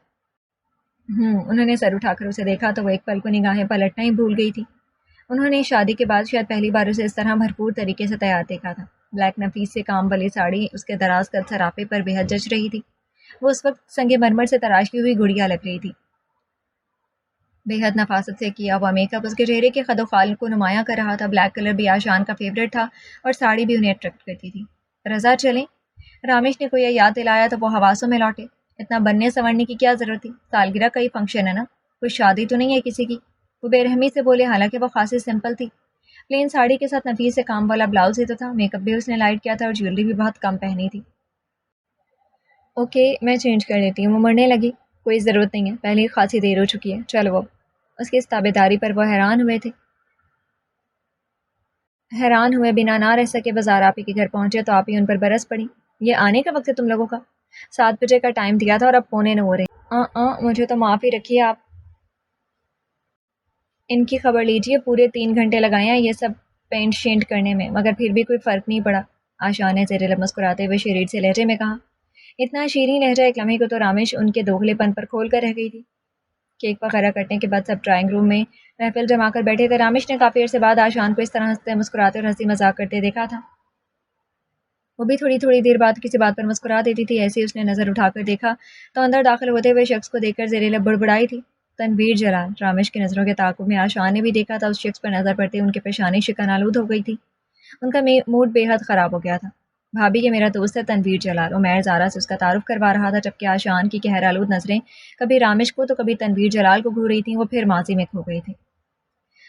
انہوں نے سر اٹھا کر اسے دیکھا تو وہ ایک پل کو نگاہیں پلٹنا ہی بھول گئی تھی۔ انہوں نے شادی کے بعد شاید پہلی بار اسے اس طرح بھرپور طریقے سے تیار دیکھا تھا۔ بلیک نفیس سے کام والی ساڑی اس کے دراز قد سراپے پر بے حد جچ رہی تھی۔ وہ اس وقت سنگ مرمر سے تراشی ہوئی گڑیا لگ رہی تھی۔ بے حد نفاست سے کیا ہوا میک اپ اس کے چہرے کے خد و خال کو نمایاں کر رہا تھا۔ بلیک کلر بھی آشان کا فیوریٹ تھا اور ساڑی بھی انہیں اٹریکٹ کرتی تھی۔ رضا چلیں؟ رامش نے کوئی یاد دلایا تو وہ حواسوں میں لوٹے۔ اتنا بننے سنورنے کی کیا ضرورت تھی؟ سالگرہ کا ہی فنکشن ہے نا، کوئی شادی تو نہیں ہے کسی کی۔ وہ بے رحمی سے بولے، حالانکہ وہ خاصی سمپل تھی۔ پلین ساڑی کے ساتھ نفیس سے کام والا بلاؤز ہی تو تھا۔ میک اپ بھی اس نے لائٹ کیا تھا اور جیولری بھی بہت کم پہنی تھی۔ اوکے، میں چینج کر دیتی ہوں۔ وہ مرنے لگی۔ کوئی ضرورت نہیں ہے، پہلے ہی خاصی دیر ہو چکی ہے، چلو اب۔ اس کی اس تابعداری پر وہ حیران ہوئے بنا نہ رہ سکے۔ بازار آپی کے گھر پہنچے تو آپی ان پر برس پڑی۔ یہ آنے کا وقت ہے تم لوگوں کا؟ 7 بجے کا ٹائم دیا تھا اور اب 6:45 ہو رہے۔ مجھے تو معاف ہی رکھیے آپ۔ ان کی خبر لیجیے، پورے 3 گھنٹے لگائے ہیں یہ سب پینٹ شینٹ کرنے میں، مگر پھر بھی کوئی فرق نہیں پڑا۔ آشان نے زیر لب مسکراتے ہوئے شریر سے لہجے میں کہا۔ اتنا شیریں لہجہ ایک لمحے کو تو رامش ان کے دوغلے پن پر کھول کر رہ گئی تھی۔ کیک وغیرہ کٹنے کے بعد سب ڈرائنگ روم میں محفل جما کر بیٹھے تھے۔ رامش نے کافی عرصے بعد آشان کو اس طرح ہنستے مسکراتے اور ہنسی مذاق کرتے دیکھا تھا۔ وہ بھی تھوڑی تھوڑی دیر بعد کسی بات پر مسکرا دیتی تھی۔ ایسے اس نے نظر اٹھا کر دیکھا تو اندر داخل ہوتے ہوئے شخص کو دیکھ کر زیر لب بڑبڑائی تھی، تنویر جلال۔ رامش کی نظروں کے تعاقب میں آشان نے بھی دیکھا تھا۔ اس شخص پر نظر پڑتے ان کے پیشانی شکن آلود ہو گئی تھی۔ ان کا موڈ بے حد خراب ہو گیا تھا۔ بھابھی یہ میرا دوست ہے تنویر جلال، عمیر زارا سے اس کا تعارف کروا رہا تھا، جبکہ آشان کی قہر آلود نظریں کبھی رامش کو تو کبھی تنویر جلال کو گھور رہی تھیں۔ وہ پھر ماضی میں کھو گئی تھی۔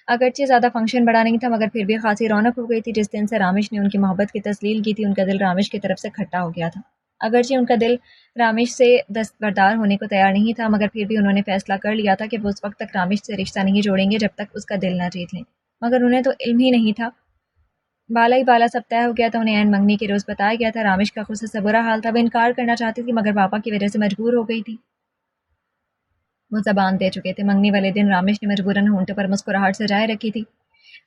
اگرچہ زیادہ فنکشن بڑا نہیں تھا مگر پھر بھی خاصی رونق ہو گئی تھی۔ جس دن سے رامش نے ان کی محبت کی تسلیل کی تھی، ان کا دل رامش کی طرف سے کھٹا ہو گیا تھا۔ اگرچہ ان کا دل رامش سے دستبردار ہونے کو تیار نہیں تھا مگر پھر بھی انہوں نے فیصلہ کر لیا تھا کہ وہ اس وقت تک رامش سے رشتہ نہیں جوڑیں گے جب تک اس کا دل نہ جیت لیں۔ مگر انہیں تو علم ہی نہیں تھا، بالا ہی بالا سب طے ہو گیا تھا۔ انہیں عین منگنی کے روز بتایا گیا تھا۔ رامش کا غصے سے برا حال تھا، وہ انکار کرنا چاہتی تھی مگر پاپا کی وجہ سے مجبور ہو گئی تھی۔ وہ زبان دے چکے تھے۔ منگنی والے دن رامش نے مجبوراً ہونٹوں پر مسکراہٹ سجائے رکھی تھی،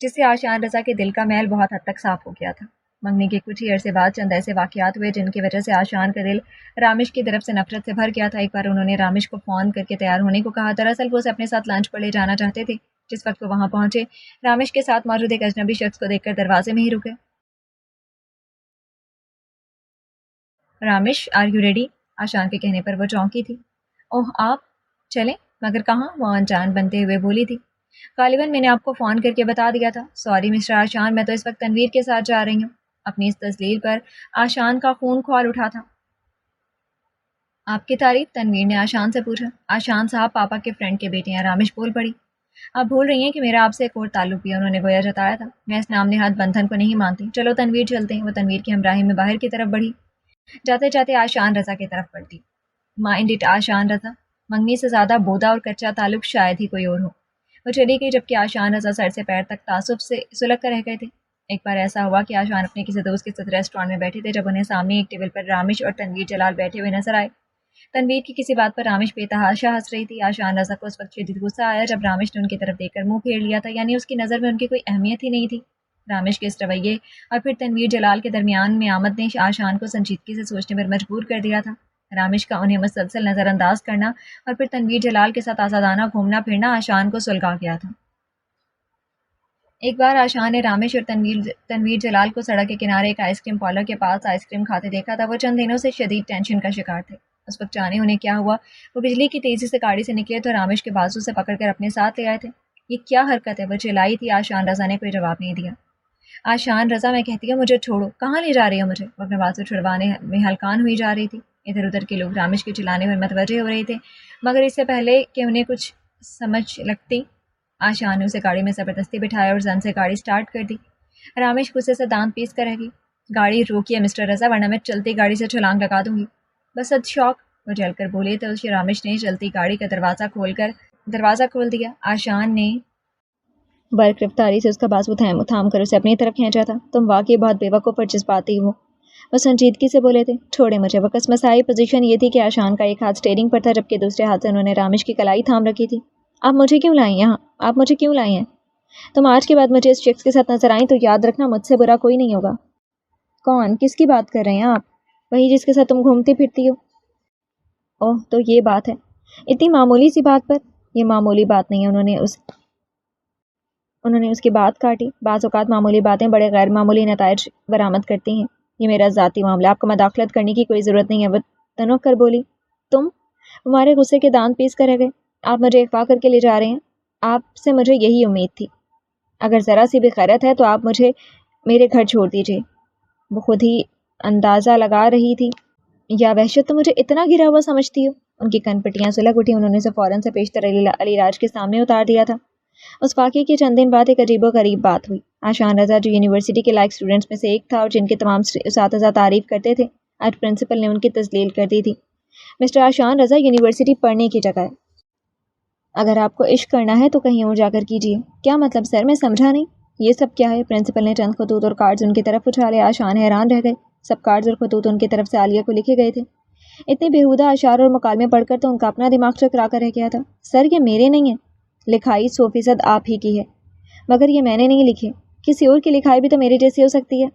جس سے آشان رضا کے دل کا میل بہت حد تک صاف ہو گیا تھا۔ منگنی کے کچھ ہی عرصے بعد چند ایسے واقعات ہوئے جن کی وجہ سے آشان کا دل رامش کی طرف سے نفرت سے بھر گیا تھا۔ ایک بار انہوں نے رامش کو فون کر کے تیار ہونے کو کہا۔ دراصل وہ اسے اپنے ساتھ لنچ پر لے جانا چاہتے تھے۔ جس وقت وہ وہاں پہنچے، رامش کے ساتھ موجود ایک اجنبی شخص کو دیکھ کر دروازے میں ہی رکے۔ رامش، آر یو ریڈی؟ آشان کے کہنے پر وہ چونکی تھی۔ اوہ آپ چلیں؟ مگر کہاں؟ وہ انجان بنتے ہوئے بولی تھی۔ غالباً میں نے آپ کو فون کر کے بتا دیا تھا۔ سوری مسٹر آشان، میں تو اس وقت تنویر کے ساتھ جا رہی ہوں۔ اپنی اس تسلیل پر آشان کا خون کھول اٹھا تھا۔ آپ کی تعریف؟ تنویر نے آشان سے پوچھا۔ آشان صاحب پاپا کے فرینڈ کے بیٹے ہیں، رامش بول پڑی۔ آپ بھول رہی ہیں کہ میرا آپ سے ایک اور تعلق بھی ہے، انہوں نے گویا جتایا تھا۔ میں اس نام نہاد بندھن کو نہیں مانتی۔ چلو تنویر چلتے ہیں۔ وہ تنویر کی ہمراہی میں باہر کی طرف بڑھی، جاتے جاتے آشان رضا کی طرف بڑھتی۔ مائنڈ اٹ آشان رضا، منگنی سے زیادہ بودا اور کچا تعلق شاید ہی کوئی اور ہو۔ وہ چلی گئی جبکہ آشان رضا سر سے پیر تک تعصب سے سلگ کر رہ گئے تھے۔ ایک بار ایسا ہوا کہ آشان اپنے کسی دوست کے ساتھ ریسٹورانٹ میں بیٹھے تھے جب انہیں سامنے ایک ٹیبل پر رامش اور تنویر جلال بیٹھے ہوئے نظر آئے۔ تنویر کی کسی بات پر رامش بے تحاشا ہنس رہی تھی۔ آشان رضا کو اس وقت شدید غصہ آیا جب رامش نے ان کی طرف دیکھ کر منہ پھیر لیا تھا، یعنی اس کی نظر میں ان کی کوئی اہمیت ہی نہیں تھی۔ رامش کے اس رویے اور پھر تنویر جلال کے درمیان میں آمد نے آشان کو سنجیدگی سے سوچنے پر مجبور کر دیا تھا۔ رامش کا انہیں مسلسل نظر انداز کرنا اور پھر تنویر جلال کے ساتھ آزادانہ گھومنا پھرنا آشان کو سلگا گیا تھا۔ ایک بار آشان نے رامش اور تنویر جلال کو سڑک کے کنارے ایک آئس کریم پارلر کے پاس آئس کریم کھاتے دیکھا تھا۔ وہ چند دنوں سے شدید ٹینشن کا شکار تھے۔ اس وقت جانے انہیں کیا ہوا، وہ بجلی کی تیزی سے گاڑی سے نکلے تو رامش کے بازو سے پکڑ کر اپنے ساتھ لے آئے تھے۔ یہ کیا حرکت ہے، وہ چلائی تھی۔ آشان رضا نے کوئی جواب نہیں دیا۔ آشان رضا، میں کہتی ہوں مجھے چھوڑو، کہاں لے جا رہی ہو مجھے؟ وہ اپنے بازو چھڑوانے میں ہلکان ہوئی جا رہی تھی۔ ادھر ادھر کے لوگ رامش کے چلانے پر متوجہ ہو رہے تھے مگر اس سے پہلے کہ انہیں کچھ سمجھ لگتی، آشان نے اسے گاڑی میں زبردستی بٹھایا اور زن سے گاڑی سٹارٹ کر دی۔ رامش غصے سے دانت پیس کر رہ گئی۔ گاڑی روکیے مسٹر رضا ورنہ میں چلتی گاڑی سے چھلانگ لگا دوں گی۔ بس اد شوق، وہ جل کر بولے تو رامش نے چلتی گاڑی کا دروازہ کھول دیا۔ آشان نے برق رفتاری سے اس کا بازو تھام کر اسے اپنی طرف کھینچا تھا۔ تم واقعی بہت بے وقوف اور جذباتی ہو، وہ سنجیدگی سے بولے تھے۔ چھوڑے مجھے۔ وہ کسمسائی پوزیشن یہ تھی کہ آشان کا ایک ہاتھ اسٹیئرنگ پر تھا جبکہ دوسرے ہاتھ سے انہوں نے رامش کی کلائی تھام رکھی تھی۔ آپ مجھے کیوں لائیں یہاں؟ آپ مجھے کیوں لائیں ہیں؟ تم آج کے بعد مجھے اس شخص کے ساتھ نظر آئیں تو یاد رکھنا مجھ سے برا کوئی نہیں ہوگا۔ کون؟ کس کی بات کر رہے ہیں آپ؟ وہی جس کے ساتھ تم گھومتی پھرتی ہو۔ اوہ تو یہ بات ہے، اتنی معمولی سی بات پر؟ یہ معمولی بات نہیں ہے۔ انہوں نے اس کی بات کاٹی۔ بعض اوقات معمولی باتیں بڑے غیر معمولی نتائج برآمد کرتی ہیں۔ یہ میرا ذاتی معاملہ، آپ کو مداخلت کرنے کی کوئی ضرورت نہیں ہے۔ وہ تنک کر بولی۔ تم؟ ہمارے غصے کے دانت پیس کر رہ گئے۔ آپ مجھے اغوا کر کے لے جا رہے ہیں؟ آپ سے مجھے یہی امید تھی۔ اگر ذرا سی بھی خیرت ہے تو آپ مجھے میرے گھر چھوڑ دیجیے۔ وہ خود ہی اندازہ لگا رہی تھی، یا وحشت تم مجھے اتنا گرا ہوا سمجھتی ہو؟ ان کی کن پٹیاں سلگ اٹھی۔ انہوں نے اسے فوراً سے پیشتر علی راج کے سامنے اتار دیا تھا۔ اس واقعے کے چند دن بعد ایک عجیب و غریب بات ہوئی۔ آشان رضا جو یونیورسٹی کے لائق اسٹوڈنٹس میں سے ایک تھا اور جن کے تمام اساتذہ تعریف کرتے تھے، آج پرنسپل نے ان کی تذلیل کر دی تھی۔ مسٹر آشان رضا، یونیورسٹی پڑھنے کی جگہ ہے۔ اگر آپ کو عشق کرنا ہے تو کہیں اور جا کر کیجیے۔ کیا مطلب سر؟ میں سمجھا نہیں۔ یہ سب کیا ہے؟ پرنسپل نے چند خطوط اور کارڈز ان کی طرف اچھالے۔ آشان حیران رہ گئے۔ سب کارڈز اور خطوط ان کی طرف سے عالیہ کو لکھے گئے تھے۔ اتنے بیہودہ اشعار اور مکالمے پڑھ کر تو ان کا اپنا دماغ چکرا کر رہ گیا تھا۔ سر یہ میرے نہیں ہیں، لکھائی 100% آپ ہی کی ہے، مگر یہ میں نے نہیں لکھی، کسی اور کی لکھائی بھی تو میری جیسی ہو سکتی ہے۔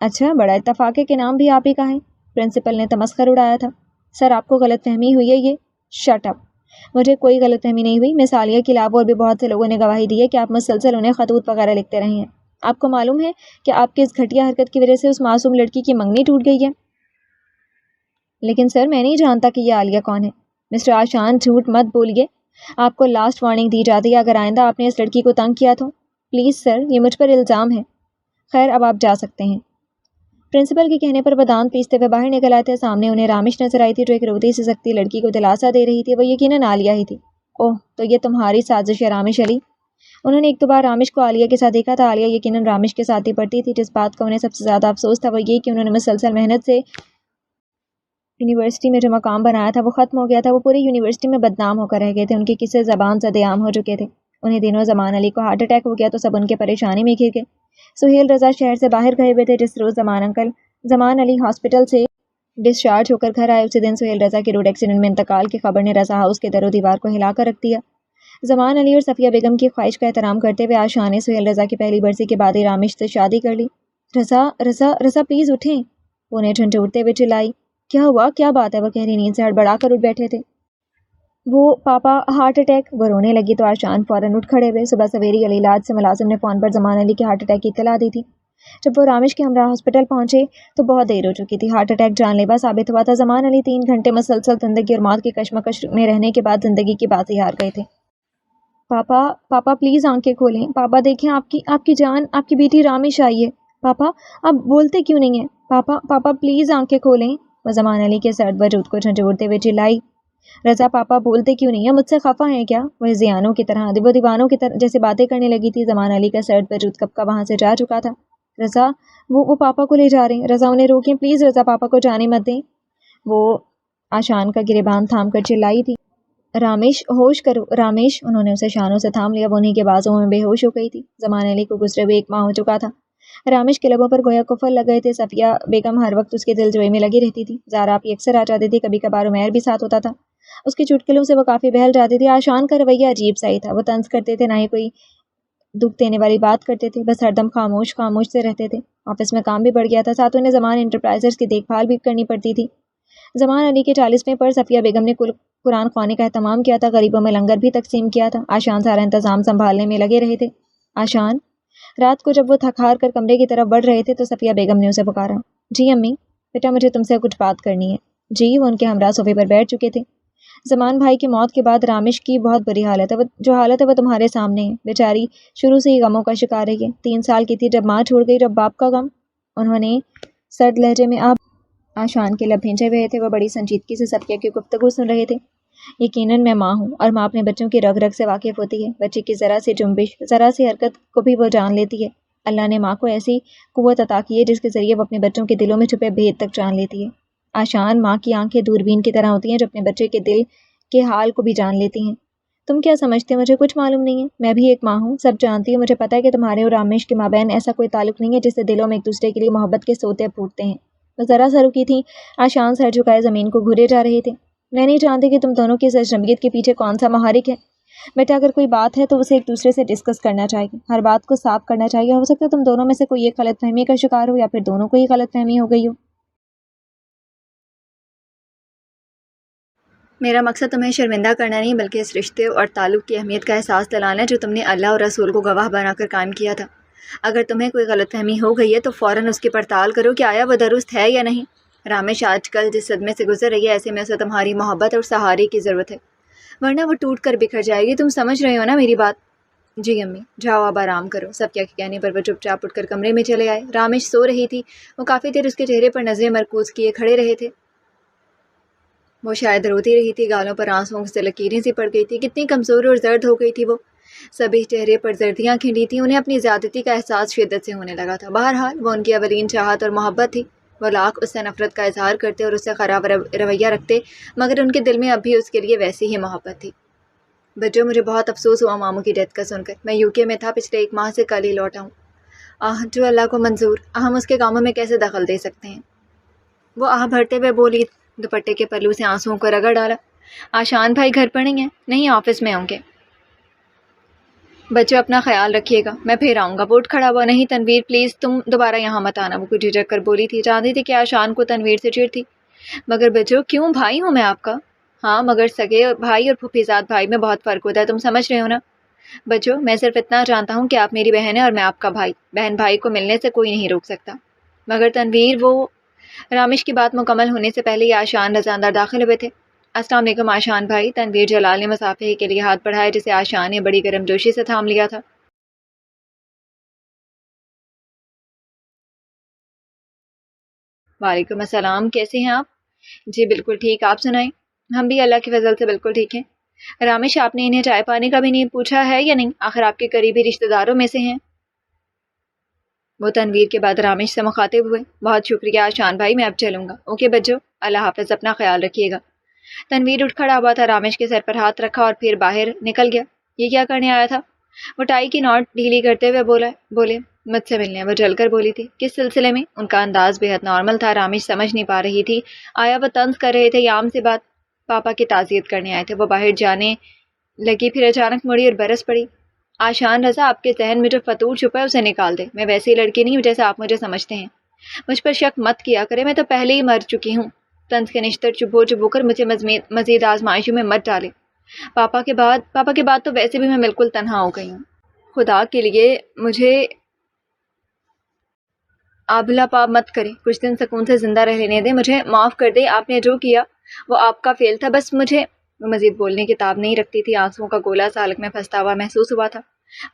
اچھا، بڑا اتفاق ہے کہ نام بھی آپ ہی کا ہے، پرنسپل نے تمسخر اڑایا تھا۔ سر آپ کو غلط فہمی ہوئی ہے یہ؟ Shut up. مجھے کوئی غلط فہمی نہیں ہوئی. مس عالیہ کے علاوہ اور بھی بہت سے لوگوں نے گواہی دی ہے کہ آپ مسلسل انہیں خطوط وغیرہ لکھتے رہے ہیں. آپ کو معلوم ہے کہ آپ کی اس گھٹیا حرکت کی وجہ سے اس معصوم لڑکی کی منگنی ٹوٹ گئی ہے. لیکن سر میں نہیں جانتا کہ یہ عالیہ کون ہے. مسٹر آشان جھوٹ مت بولیے. آپ کو لاسٹ وارننگ دی جاتی ہے اگر آئندہ آپ نے اس لڑکی کو تنگ کیا تو. پلیز سر یہ مجھ پر الزام ہے. خیر اب آپ جا سکتے ہیں. پرنسپل کے کہنے پر بادام پیستے ہوئے باہر نکل آئے تھے. سامنے انہیں رامش نظر آئی تھی جو ایک روتی سی سکتی لڑکی کو دلاسا دے رہی تھی. وہ یقیناً عالیہ ہی تھی. اوہ تو یہ تمہاری سازش ہے رامش علی. انہوں نے ایک دو بار رامش کو عالیہ کے ساتھ دیکھا تھا. عالیہ یقیناً رامش کے ساتھ ہی پڑتی تھی. جس بات کا انہیں سب سے زیادہ افسوس تھا وہ یہ کہ انہوں نے مسلسل محنت سے یونیورسٹی میں جو مقام بنایا تھا وہ ختم ہو گیا تھا. وہ پوری یونیورسٹی میں بدنام ہو کر رہ گئے تھے. ان کے قصے زبان زد عام ہو چکے تھے. انہیں دنوں زمان علی کو ہارٹ اٹیک ہو گیا تو سب ان کے پریشانی میں گر گئے. سہیل رضا شہر سے باہر گئے ہوئے تھے. جس روز زمان علی ہاسپٹل سے ڈسچارج ہو کر گھر آئے اسی دن سہیل رضا کے روڈ ایکسیڈنٹ میں انتقال کی خبر نے رضا ہاؤس کے در و دیوار کو ہلا کر رکھ دیا. زمان علی اور صفیہ بیگم کی خواہش کا احترام کرتے ہوئے آشا نے سہیل رضا کی پہلی برسی کے بعد ہی رامش سے شادی کر لی. رضا رضا رضا پلیز اٹھیں. وہ انہیں جھنجھوڑتے ہوئے چلائی. کیا ہوا؟ کیا بات ہے؟ وہ گہری نیند سے ہڑبڑا کر اٹھ بیٹھے تھے. وہ پاپا ہارٹ اٹیک. وہ رونے لگی تو آشان فوراً اٹھ کھڑے ہوئے. صبح سویرے علی علاج سے ملازم نے فون پر زمان علی کے ہارٹ اٹیک کی اطلاع دی تھی. جب وہ رامش کے ہمراہ ہاسپٹل پہنچے تو بہت دیر ہو چکی تھی. ہارٹ اٹیک جان لیوا ثابت ہوا تھا. زمان علی 3 گھنٹے مسلسل زندگی اور موت کی کشمکش میں رہنے کے بعد زندگی کی بازی ہار گئے تھے. پاپا پاپا پلیز آنکھیں کھولیں. پاپا دیکھیں آپ کی جان آپ کی بیٹی رامش آئی ہے. پاپا آپ بولتے کیوں نہیں ہیں؟ پاپا پاپا پلیز آنکھیں کھولیں. وہ زمان علی کے سرد وجود کو جھنجھوڑتے ہوئے چلائی. رضا پاپا بولتے کیوں نہیں ہیں؟ مجھ سے خفا ہیں کیا؟ وہ زیانوں کی طرح وہ دیوانوں کی طرح جیسے باتیں کرنے لگی تھی. زمان علی کا سرد وجود کب کا وہاں سے جا چکا تھا. رضا وہ پاپا کو لے جا رہے ہیں. رضا انہیں روکیں پلیز. رضا پاپا کو جانے مت دیں. وہ آشان کا گریبان تھام کر چلائی تھی. رامش ہوش کرو رامش. انہوں نے اسے شانوں سے تھام لیا. وہ انہیں کے بازوں میں بے ہوش ہو گئی تھی. زمان علی کو گزرے ہوئے 1 ماہ ہو چکا تھا. رامش کے لبوں پر گویا کفل لگ گئے تھے. صفیہ بیگم ہر وقت اس کے دل جوئی میں لگی رہتی تھی. زارا بھی اکثر آ جاتی تھی. کبھی کبھار عمیر بھی ساتھ ہوتا تھا. اس کی چٹکلوں سے وہ کافی بہل جاتی تھی. آشان کا رویہ عجیب سا ہی تھا. وہ طنز کرتے تھے نہ ہی کوئی دکھ دینے والی بات کرتے تھے. بس ہر دم خاموش سے رہتے تھے. آفس میں کام بھی بڑھ گیا تھا. ساتھ انہیں زمان انٹرپرائزز کی دیکھ بھال بھی کرنی پڑتی تھی. زمان علی کے 40ویں پر صفیہ بیگم نے قرآن خوانی کا اہتمام کیا تھا. غریبوں میں لنگر بھی تقسیم کیا تھا. آشان سارا انتظام سنبھالنے میں لگے رہے تھے. آشان. رات کو جب وہ تھک ہار کر کمرے کی طرف بڑھ رہے تھے تو صفیہ بیگم نے اسے پکارا. جی امی. بیٹا مجھے تم سے کچھ بات کرنی ہے. جی. وہ ان کے ہمراہ صوفے پر بیٹھ چکے تھے. زمان بھائی کی موت کے بعد رامش کی بہت بری حالت ہے. جو حالت ہے وہ تمہارے سامنے ہے. بیچاری شروع سے ہی غموں کا شکار رہی ہے. 3 سال کی تھی جب ماں چھوڑ گئی. جب باپ کا غم. انہوں نے سرد لہجے میں آشان کے لب بھینچے ہوئے تھے. وہ بڑی سنجیدگی سے صفیہ کی گفتگو سن رہے تھے. یقیناً میں ماں ہوں اور ماں اپنے بچوں کی رگ رگ سے واقف ہوتی ہے. بچے کی ذرا سی جنبش ذرا سی حرکت کو بھی وہ جان لیتی ہے. اللہ نے ماں کو ایسی قوت عطا کی ہے جس کے ذریعے وہ اپنے بچوں کے دلوں میں چھپے بھید تک جان لیتی ہے. آشان ماں کی آنکھیں دوربین کی طرح ہوتی ہیں جو اپنے بچے کے دل کے حال کو بھی جان لیتی ہیں. تم کیا سمجھتے؟ مجھے کچھ معلوم نہیں ہے. میں بھی ایک ماں ہوں. سب جانتی ہوں. مجھے پتا ہے کہ تمہارے اور رامش کے مابین ایسا کوئی تعلق نہیں ہے جس سے دلوں میں ایک دوسرے کے لیے محبت کے سوتے پھوٹتے ہیں. وہ ذرا سا رکی تھیں. آشان سر جھکائے زمین کو گھورے جا رہے تھے. میں نہیں جانتی کہ تم دونوں کی اس اجنبیت کے پیچھے کون سا محرک ہے. بیٹا اگر کوئی بات ہے تو اسے ایک دوسرے سے ڈسکس کرنا چاہیے. ہر بات کو صاف کرنا چاہیے. ہو سکتا ہے تم دونوں میں سے کوئی ایک غلط فہمی کا شکار ہو یا پھر دونوں کو ہی غلط فہمی ہو گئی ہو. میرا مقصد تمہیں شرمندہ کرنا نہیں بلکہ اس رشتے اور تعلق کی اہمیت کا احساس دلانا ہے جو تم نے اللہ اور رسول کو گواہ بنا کر قائم کیا تھا. اگر تمہیں کوئی غلط فہمی ہو گئی ہے تو فوراً اس کی پڑتال کرو کہ آیا وہ درست ہے یا نہیں. رامش آج کل جس صدمے سے گزر رہی ہے ایسے میں اسے تمہاری محبت اور سہارے کی ضرورت ہے ورنہ وہ ٹوٹ کر بکھر جائے گی. تم سمجھ رہے ہو نا میری بات؟ جی امی. جاؤ اب آرام کرو. صفیہ کے کہنے پر وہ چپ چاپ اٹھ کر کمرے میں چلے آئے. رامش سو رہی تھی. وہ کافی دیر اس کے چہرے پر نظریں مرکوز کیے کھڑے رہے تھے. وہ شاید روتی رہی تھی. گالوں پر آنسوؤں سے لکیریں سی پڑ گئی تھی. کتنی کمزور اور زرد ہو گئی تھی وہ. سبھی چہرے پر زردیاں کھنڈی تھیں. انہیں اپنی زیادتی کا احساس شدت سے ہونے لگا تھا. بہرحال وہ ان کی اولین چاہت اور محبت تھی. وہ لاکھ اس سے نفرت کا اظہار کرتے اور اس سے خراب رویہ رکھتے مگر ان کے دل میں اب بھی اس کے لیے ویسی ہی محبت تھی. بچوں مجھے بہت افسوس ہوا ماموں کی ڈیتھ کا سن کر. میں UK میں تھا. پچھلے 1 ماہ سے کل ہی لوٹا ہوں. جو اللہ کو منظور. ہم اس کے کاموں میں کیسے دخل دے سکتے ہیں؟ وہ بھرتے ہوئے بولی. دوپٹے کے پلو سے آنسوؤں کو رگڑ ڈالا. آشان بھائی گھر پر نہیں ہیں؟ نہیں آفس میں ہوں گے. بچوں اپنا خیال رکھیے گا. میں پھر آؤں گا. وہ اٹھ کھڑا ہوا. نہیں تنویر پلیز تم دوبارہ یہاں مت آنا. وہ کچھ جھجک کر بولی تھی. جانتی تھی کہ آشان کو تنویر سے چڑ تھی مگر بچوں کیوں؟ بھائی ہوں میں آپ کا. ہاں مگر سگے بھائی اور پھوپھیزاد بھائی میں بہت فرق ہوتا ہے، تم سمجھ رہے ہو نا؟ بچوں میں صرف اتنا جانتا ہوں کہ آپ میری بہن ہے اور میں آپ کا بھائی. بہن بھائی کو ملنے سے کوئی نہیں روک سکتا. مگر تنویر وہ رامش کی بات مکمل ہونے سے پہلے ہی آشان رضا اندر داخل ہوئے تھے. السلام علیکم آشان بھائی. تنویر جلال نے مسافے کے لیے ہاتھ بڑھایا جسے آشان نے بڑی گرم جوشی سے تھام لیا تھا. وعلیکم السلام، کیسے ہیں آپ؟ جی بالکل ٹھیک، آپ سنائیں؟ ہم بھی اللہ کے فضل سے بالکل ٹھیک ہیں. رامش آپ نے انہیں چائے پانی کا بھی نہیں پوچھا ہے یا نہیں؟ آخر آپ کے قریبی رشتہ داروں میں سے ہیں. وہ تنویر کے بعد رامش سے مخاطب ہوئے. بہت شکریہ آشان بھائی، میں اب چلوں گا. اوکے بچوں، اللہ حافظ، اپنا خیال رکھیے گا. تنویر اٹھ کھڑا ہوا تھا، رامش کے سر پر ہاتھ رکھا اور پھر باہر نکل گیا. یہ کیا کرنے آیا تھا؟ وہ ٹائی کی نوٹ ڈھیلی کرتے ہوئے بولے مجھ سے ملنے. وہ جل کر بولی تھی. کس سلسلے میں؟ ان کا انداز بے حد نارمل تھا. رامش سمجھ نہیں پا رہی تھی آیا وہ طنز کر رہے تھے یا عام سی بات. پاپا کی تعزیت کرنے آئے تھے. وہ باہر جانے لگی، پھر اچانک مڑی اور برس پڑی. آشان رضا، آپ کے ذہن میں جو فطور چھپا ہے اسے نکال دے. میں ویسی لڑکی نہیں ہوں جیسے آپ مجھے سمجھتے ہیں. مجھ پر شک مت کیا کرے، میں تو پہلے ہی مر چکی ہوں. طنز کے نشتر چبو کر مجھے مزید آزمائشوں میں مت ڈالے. پاپا کے بعد تو ویسے بھی میں بالکل تنہا ہو گئی ہوں. خدا کے لیے مجھے آبلا پا مت کرے. کچھ دن سکون سے زندہ رہنے دے. مجھے معاف کر دے. آپ نے جو کیا وہ آپ کا فیل تھا. بس مجھے وہ مزید بولنے کی تاب نہیں رکھتی تھی. آنسوؤں کا گولا سا حلق میں پھنستا ہوا محسوس ہوا تھا.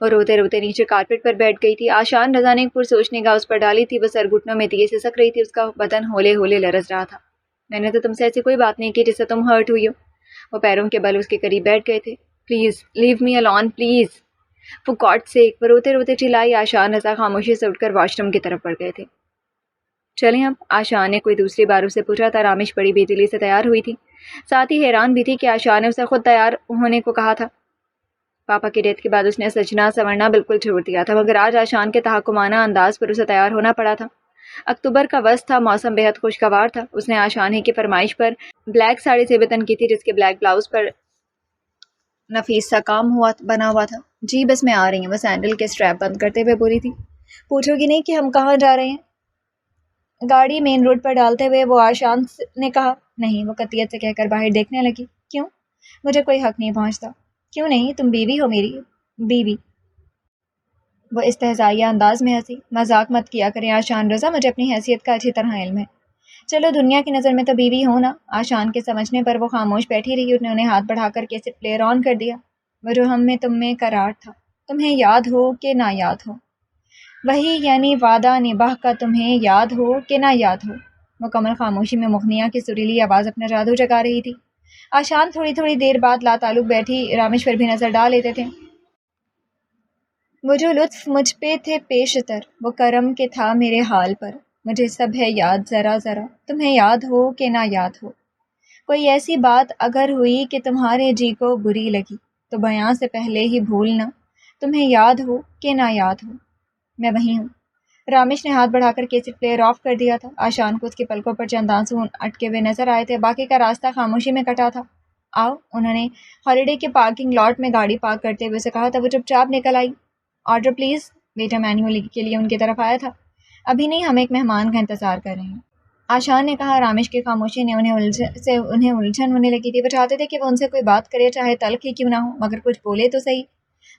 وہ روتے روتے نیچے کارپیٹ پر بیٹھ گئی تھی. آشان رضا نے پر سوچ نگاہ اس پر ڈالی تھی. وہ سر گھٹنوں میں دیے سے سک رہی تھی. اس کا بدن ہولے ہولے لرز رہا تھا. میں نے تو تم سے ایسی کوئی بات نہیں کی جس سے تم ہرٹ ہوئی ہو. وہ پیروں کے بل اس کے قریب بیٹھ گئے تھے. Please leave me alone please, for God sake. وہ روتے روتے چلائی. آشان رضا خاموشی سے اٹھ کر واش روم کی طرف بڑھ گئے تھے. چلیں اب؟ آشان نے کوئی دوسری بار اسے پوچھا تھا. رامش بڑی بے دلی سے تیار ہوئی تھی، ساتھ ہی حیران بھی تھی کہ آشان نے اسے خود تیار ہونے کو کہا تھا. پاپا کی ڈیتھ کے بعد اس نے سجنا سنورنا بالکل چھوڑ دیا تھا، مگر آج آشان کے تحکمانہ انداز پر اسے تیار ہونا پڑا تھا. اکتوبر کا وسط تھا، موسم بے حد خوشگوار تھا. اس نے آشان ہی کی فرمائش پر بلیک ساڑی سے بتن کی تھی جس کے بلیک بلاؤز پر نفیس سا کام بنا ہوا تھا. جی بس میں آ رہی ہوں. وہ سینڈل کے اسٹریپ بند کرتے ہوئے بولی تھی. پوچھو گی نہیں کہ ہم کہاں جا رہے ہیں؟ گاڑی مین روڈ پر ڈالتے ہوئے وہ آشان نے کہا. نہیں، وہ قطعیت سے کہہ کر باہر دیکھنے لگی. کیوں؟ مجھے کوئی حق نہیں پہنچتا. کیوں نہیں؟ تم بیوی ہو میری. بیوی؟ وہ استہزائیہ انداز میں ہنسی. مذاق مت کیا کریں آشان رضا، مجھے اپنی حیثیت کا اچھی طرح علم ہے. چلو دنیا کی نظر میں تو بیوی ہو نا. آشان کے سمجھنے پر وہ خاموش بیٹھی رہی. انہوں نے ہاتھ بڑھا کر کیسٹ پلیئر آن کر دیا. وہ جو ہم میں تم میں قرار تھا، تمہیں یاد ہو کہ نہ یاد ہو. وہی یعنی وعدہ نباہ کا تمہیں یاد ہو کہ نہ یاد ہو. مکمل خاموشی میں مغنیہ کی سریلی آواز اپنا جادو جگا رہی تھی. آشان تھوڑی تھوڑی دیر بعد لاتعلق بیٹھی رامش پر بھی نظر ڈال لیتے تھے. وہ جو لطف مجھ پہ تھے پیشتر، وہ کرم کے تھا میرے حال پر. مجھے سب ہے یاد ذرا ذرا، تمہیں یاد ہو کہ نہ یاد ہو. کوئی ایسی بات اگر ہوئی کہ تمہارے جی کو بری لگی تو بیان سے پہلے ہی بھولنا. تمہیں یاد ہو کہ نہ یاد ہو. میں وہیں ہوں. رامش نے ہاتھ بڑھا کر کیسٹ پلیئر آف کر دیا تھا. آشان کو اس کی پلکوں پر چند آنسو اٹکے ہوئے نظر آئے تھے. باقی کا راستہ خاموشی میں کٹا تھا. آؤ، انہوں نے ہالیڈے کے پارکنگ لاٹ میں گاڑی پارک کرتے ہوئے سے کہا تھا. وہ چپ چاپ نکل آئی. Order please. بیٹا مینیو کے لیے ان کی طرف آیا تھا. ابھی نہیں، ہم ایک مہمان کا انتظار کر رہے ہیں. آشان نے کہا. رامش کی خاموشی نے انہیں الجھن ہونے لگی تھی. وہ چاہتے تھے کہ وہ ان سے کوئی بات کرے، چاہے تلخ ہی کیوں نہ ہو، مگر کچھ بولے تو صحیح.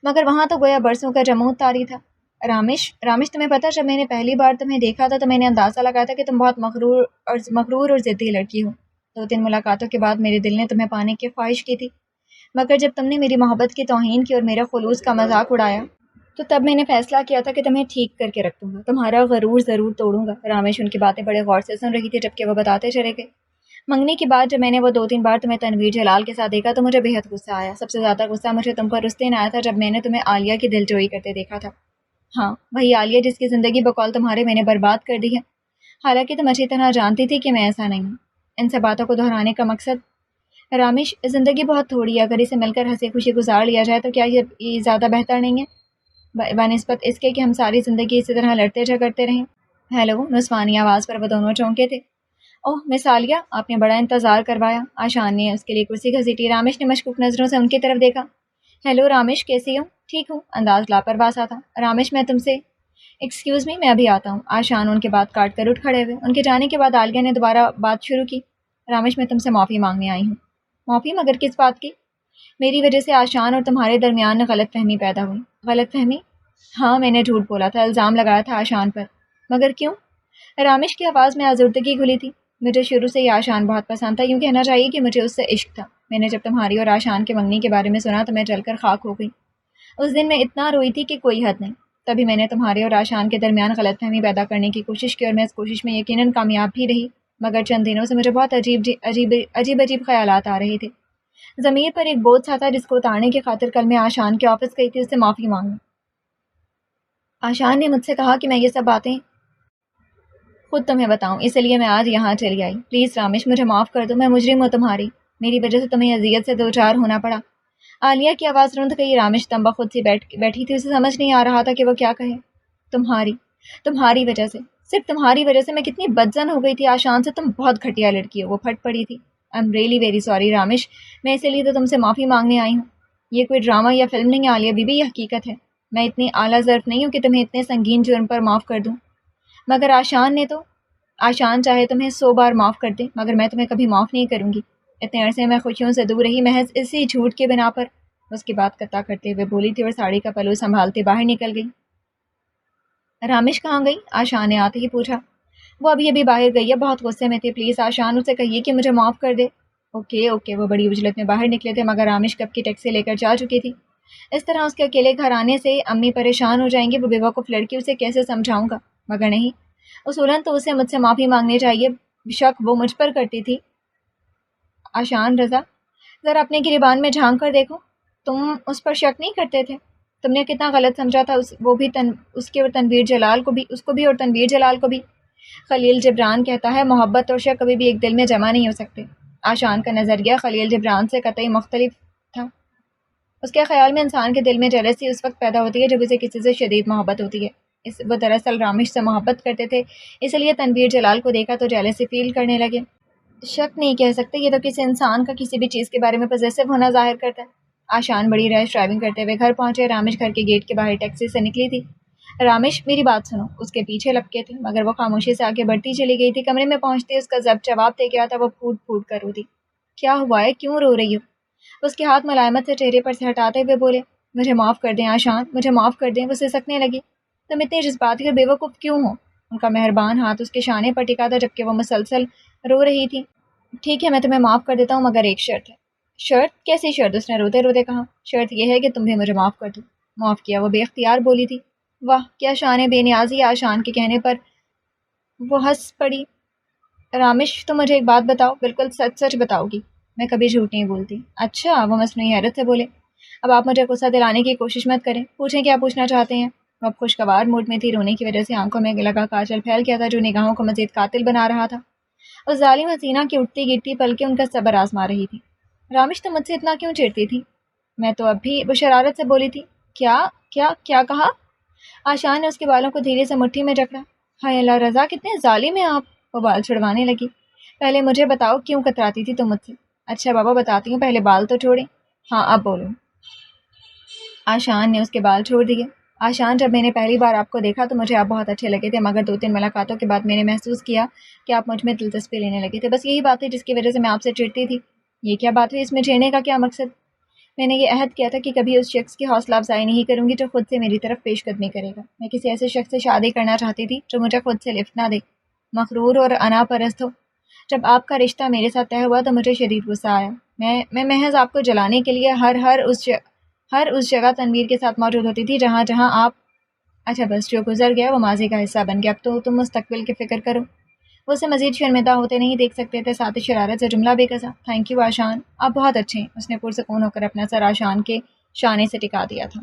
مگر وہاں تو گویا برسوں کا جمود طاری تھا. رامش تمہیں پتہ، جب میں نے پہلی بار تمہیں دیکھا تھا تو میں نے اندازہ لگایا تھا کہ تم بہت مغرور اور ضدی لڑکی ہو. 2-3 ملاقاتوں کے بعد میرے دل نے تمہیں پانے کی خواہش کی تھی، مگر جب تم نے میری محبت کی توہین کی اور میرے خلوص کا مذاق اڑایا تو تب میں نے فیصلہ کیا تھا کہ تمہیں ٹھیک کر کے رکھوں گا. تمہارا غرور ضرور توڑوں گا. رامش ان کی باتیں بڑے غور سے سن رہی تھی جبکہ وہ بتاتے چلے گئے. منگنی کے بعد جب میں نے وہ 2-3 بار تمہیں تنویر جلال کے ساتھ دیکھا تو مجھے بے حد غصہ آیا. سب سے زیادہ غصہ مجھے تم پر اس دن آیا تھا جب میں نے تمہیں عالیہ کی دلجوئی کرتے دیکھا تھا. ہاں، وہی عالیہ جس کی زندگی بقول تمہارے میں نے برباد کر دی ہے. حالانکہ تم اچھی طرح جانتی تھی کہ میں ایسا نہیں ہوں. ان سب باتوں کو دہرانے کا مقصد، رامش زندگی بہت تھوڑی ہے. اگر اسے مل کر ہنسی خوشی گزار لیا جائے تو کیا یہ زیادہ بہتر نہیں ہے بنسبت اس کے کہ ہم ساری زندگی اسی طرح لڑتے جھگڑتے رہیں؟ ہیلو. نسوانی آواز پر وہ دونوں چونکے تھے. اوہ مس عالیہ، آپ نے بڑا انتظار کروایا. آشان نے اس کے لیے کرسی گھسیٹی. رامش نے مشکوک نظروں سے ان کی طرف دیکھا. ہیلو رامش، کیسی ہوں؟ ٹھیک ہوں. انداز لاپرواہ سا تھا. رامش میں تم سے ایکسکیوز می، میں ابھی آتا ہوں. آشان ان کے بات کاٹ کر اٹھ کھڑے ہوئے. ان کے جانے کے بعد عالیہ نے دوبارہ بات شروع کی. رامش میں تم سے معافی مانگنے آئی ہوں۔ معافی؟ مگر کس بات کی؟ میری وجہ سے آشان اور تمہارے درمیان غلط فہمی پیدا ہوئی۔ غلط فہمی؟ ہاں، میں نے جھوٹ بولا تھا، الزام لگایا تھا آشان پر۔ مگر کیوں؟ رامش کی آواز میں آزردگی گھلی تھی۔ مجھے شروع سے یہ آشان بہت پسند تھا، یوں کہنا چاہیے کہ مجھے اس سے عشق تھا۔ میں نے جب تمہاری اور آشان کے منگنی کے بارے میں سنا تو میں جل کر خاک ہو گئی۔ اس دن میں اتنا روئی تھی کہ کوئی حد نہیں۔ تبھی میں نے تمہارے اور آشان کے درمیان غلط فہمی پیدا کرنے کی کوشش کی، اور میں اس کوشش میں یقیناً کامیاب بھی رہی۔ مگر چند دنوں سے مجھے بہت عجیب خیالات آ رہے تھے۔ ضمیر پر ایک بوجھ سا تھا جس کو اتارنے کی خاطر کل میں آشان کے آفس گئی تھی اس سے معافی مانگنے۔ آشان نے مجھ سے کہا کہ میں یہ سب باتیں خود تمہیں بتاؤں، اس لیے میں آج یہاں چلی آئی۔ پلیز رامش، مجھے معاف کر دو، میں مجرم ہوں تمہاری۔ میری وجہ سے تمہیں اذیت سے دوچار ہونا پڑا۔ عالیہ کی آواز رند گئی۔ رامش تنبا خود سی بیٹھی تھی، اسے سمجھ نہیں آ رہا تھا کہ وہ کیا کہے۔ تمہاری وجہ سے، صرف تمہاری وجہ سے میں کتنی بدزن ہو گئی تھی آشان سے۔ تم بہت گھٹیا لڑکی ہو۔ وہ پھٹ پڑی تھی۔ I am really very sorry Ramish, میں اسی لیے تو تم سے معافی مانگنے آئی ہوں۔ یہ کوئی ڈرامہ یا فلم نہیں عالیہ بی بی، یہ حقیقت ہے۔ میں اتنی اعلیٰ ظرف نہیں ہوں کہ تمہیں اتنے سنگین جرم پر معاف کر دوں۔ مگر آشان چاہے تمہیں 100 بار معاف کر دے، مگر میں تمہیں کبھی معاف نہیں کروں گی۔ اتنے عرصے میں خوشیوں سے دور رہی محض اسی جھوٹ کے بنا پر۔ اس کی بات قطع کرتے ہوئے بولی تھی اور ساڑی کا پلو سنبھالتے باہر نکل گئی۔ رامش کہاں گئی؟ آشان نے آتے ہی پوچھا۔ وہ ابھی باہر گئی ہے، بہت غصے میں تھی۔ پلیز آشان، اسے کہیے کہ مجھے معاف کر دے۔ اوکے۔ وہ بڑی عجلت میں باہر نکلے تھے، مگر رامش کب کی ٹیکسی لے کر جا چکی تھی۔ اس طرح اس کے اکیلے گھر آنے سے امی پریشان ہو جائیں گی۔ وہ بیوقوف لڑکی، اسے کیسے سمجھاؤں گا؟ مگر نہیں، اصولاً تو اسے مجھ سے معافی مانگنی چاہیے، شک وہ مجھ پر کرتی تھی۔ آشان رضا، ذرا اپنے گریبان میں جھانک کر دیکھو، تم اس پر شک نہیں کرتے تھے؟ تم نے کتنا غلط سمجھا تھا اس کو بھی اور تنویر جلال کو بھی۔ خلیل جبران کہتا ہے محبت اور شک کبھی بھی ایک دل میں جمع نہیں ہو سکتے۔ آشان کا نظریہ خلیل جبران سے قطعی مختلف تھا۔ اس کے خیال میں انسان کے دل میں جیلسی اس وقت پیدا ہوتی ہے جب اسے کسی سے شدید محبت ہوتی ہے۔ وہ دراصل رامش سے محبت کرتے تھے، اس لیے تنویر جلال کو دیکھا تو جیلسی فیل کرنے لگے۔ شک نہیں کہہ سکتے، یہ تو کسی انسان کا کسی بھی چیز کے بارے میں پوزیسو ہونا ظاہر کرتا ہے۔ آشان بڑی ریش ڈرائیونگ کرتے ہوئے گھر پہنچے۔ رامش گھر کے گیٹ کے باہر ٹیکسی سے نکلی تھی۔ رامش، میری بات سنو، اس کے پیچھے لپکے تھے، مگر وہ خاموشی سے آگے بڑھتی چلی گئی تھی۔ کمرے میں پہنچتے اس کا ضبط جواب دے گیا تھا۔ وہ پھوٹ پھوٹ کر رو تھی۔ کیا ہوا ہے؟ کیوں رو رہی ہو؟ اس کے ہاتھ ملائمت سے چہرے پر سے ہٹاتے ہوئے بولے، مجھے معاف کر دیں آشان، مجھے معاف کر دیں۔ وہ سسکنے لگی۔ تم اتنے جذباتی اور بیوقوف کیوں ہو؟ ان کا مہربان ہاتھ اس کے شانے پر ٹکا تھا جبکہ وہ مسلسل رو رہی تھی۔ ٹھیک ہے، میں تمہیں معاف کر دیتا ہوں، مگر ایک شرط ہے۔ شرط؟ کیسی شرط؟ اس نے روتے روتے کہا۔ شرط یہ ہے کہ تم بھی مجھے معاف کر دو۔ معاف کیا؟ وہ بے اختیار بولی تھی۔ واہ، کیا شان بے نیازی! آشان کے کہنے پر وہ ہنس پڑی۔ رامش، تم مجھے ایک بات بتاؤ، بالکل سچ سچ بتاؤ گی؟ میں کبھی جھوٹ نہیں بولتی۔ اچھا، وہ مصنوعی حیرت سے بولے۔ اب آپ مجھے غصہ دلانے کی کوشش مت کریں، پوچھیں کیا پوچھنا چاہتے ہیں۔ وہ اب خوشگوار موڈ میں تھی، رونے کی وجہ سے آنکھوں میں لگا کاجل پھیل گیا تھا جو نگاہوں کو مزید قاتل بنا رہا تھا۔ اس ظالم حسینہ کی اٹھتی گرتی پلکیں ان کا صبر آزما رہی تھی۔ رامش، تم مجھ سے اتنا کیوں چڑھتی تھی؟ میں تو اب بھی، وہ شرارت سے بولی تھی۔ کیا کہا؟ آشان نے اس کے بالوں کو دھیرے سے مٹھی میں جکڑا۔ ہائے اللہ رضا، کتنے ظالم ہیں آپ! وہ بال چھڑوانے لگی۔ پہلے مجھے بتاؤ، کیوں کتراتی تھی تم مجھ سے؟ اچھا بابا، بتاتی ہوں، پہلے بال تو چھوڑیں۔ ہاں، اب بولو۔ آشان نے اس کے بال چھوڑ دیے۔ آشان، جب میں نے پہلی بار آپ کو دیکھا تو مجھے آپ بہت اچھے لگے تھے، مگر 2-3 ملاقاتوں کے بعد میں نے محسوس کیا کہ آپ مجھ میں دلچسپی لینے لگے تھے۔ بس یہی بات تھی جس کی وجہ سے میں آپ سے چڑھتی تھی۔ یہ کیا بات ہوئی؟ اس میں چڑھنے کا کیا مقصد؟ میں نے یہ عہد کیا تھا کہ کبھی اس شخص کی حوصلہ افزائی نہیں کروں گی جو خود سے میری طرف پیش قدمی کرے گا۔ میں کسی ایسے شخص سے شادی کرنا چاہتی تھی جو مجھے خود سے لفٹ نہ دے، مغرور اور انا پرست ہو۔ جب آپ کا رشتہ میرے ساتھ طے ہوا تو مجھے شدید غصہ آیا۔ میں محض آپ کو جلانے کے لیے ہر اس جگہ تنویر کے ساتھ موجود ہوتی تھی جہاں آپ… اچھا بس، جو گزر گیا وہ ماضی کا حصہ بن گیا، اب تو تم مستقبل کی فکر کرو۔ وہ اسے مزید شرمندہ ہوتے نہیں دیکھ سکتے تھے، ساتھ ہی شرارت سے جملہ بھی کسا۔ تھینک یو آشان، آپ بہت اچھے ہیں۔ اس نے پرسکون ہو کر اپنا سر آشان کے شانے سے ٹکا دیا تھا۔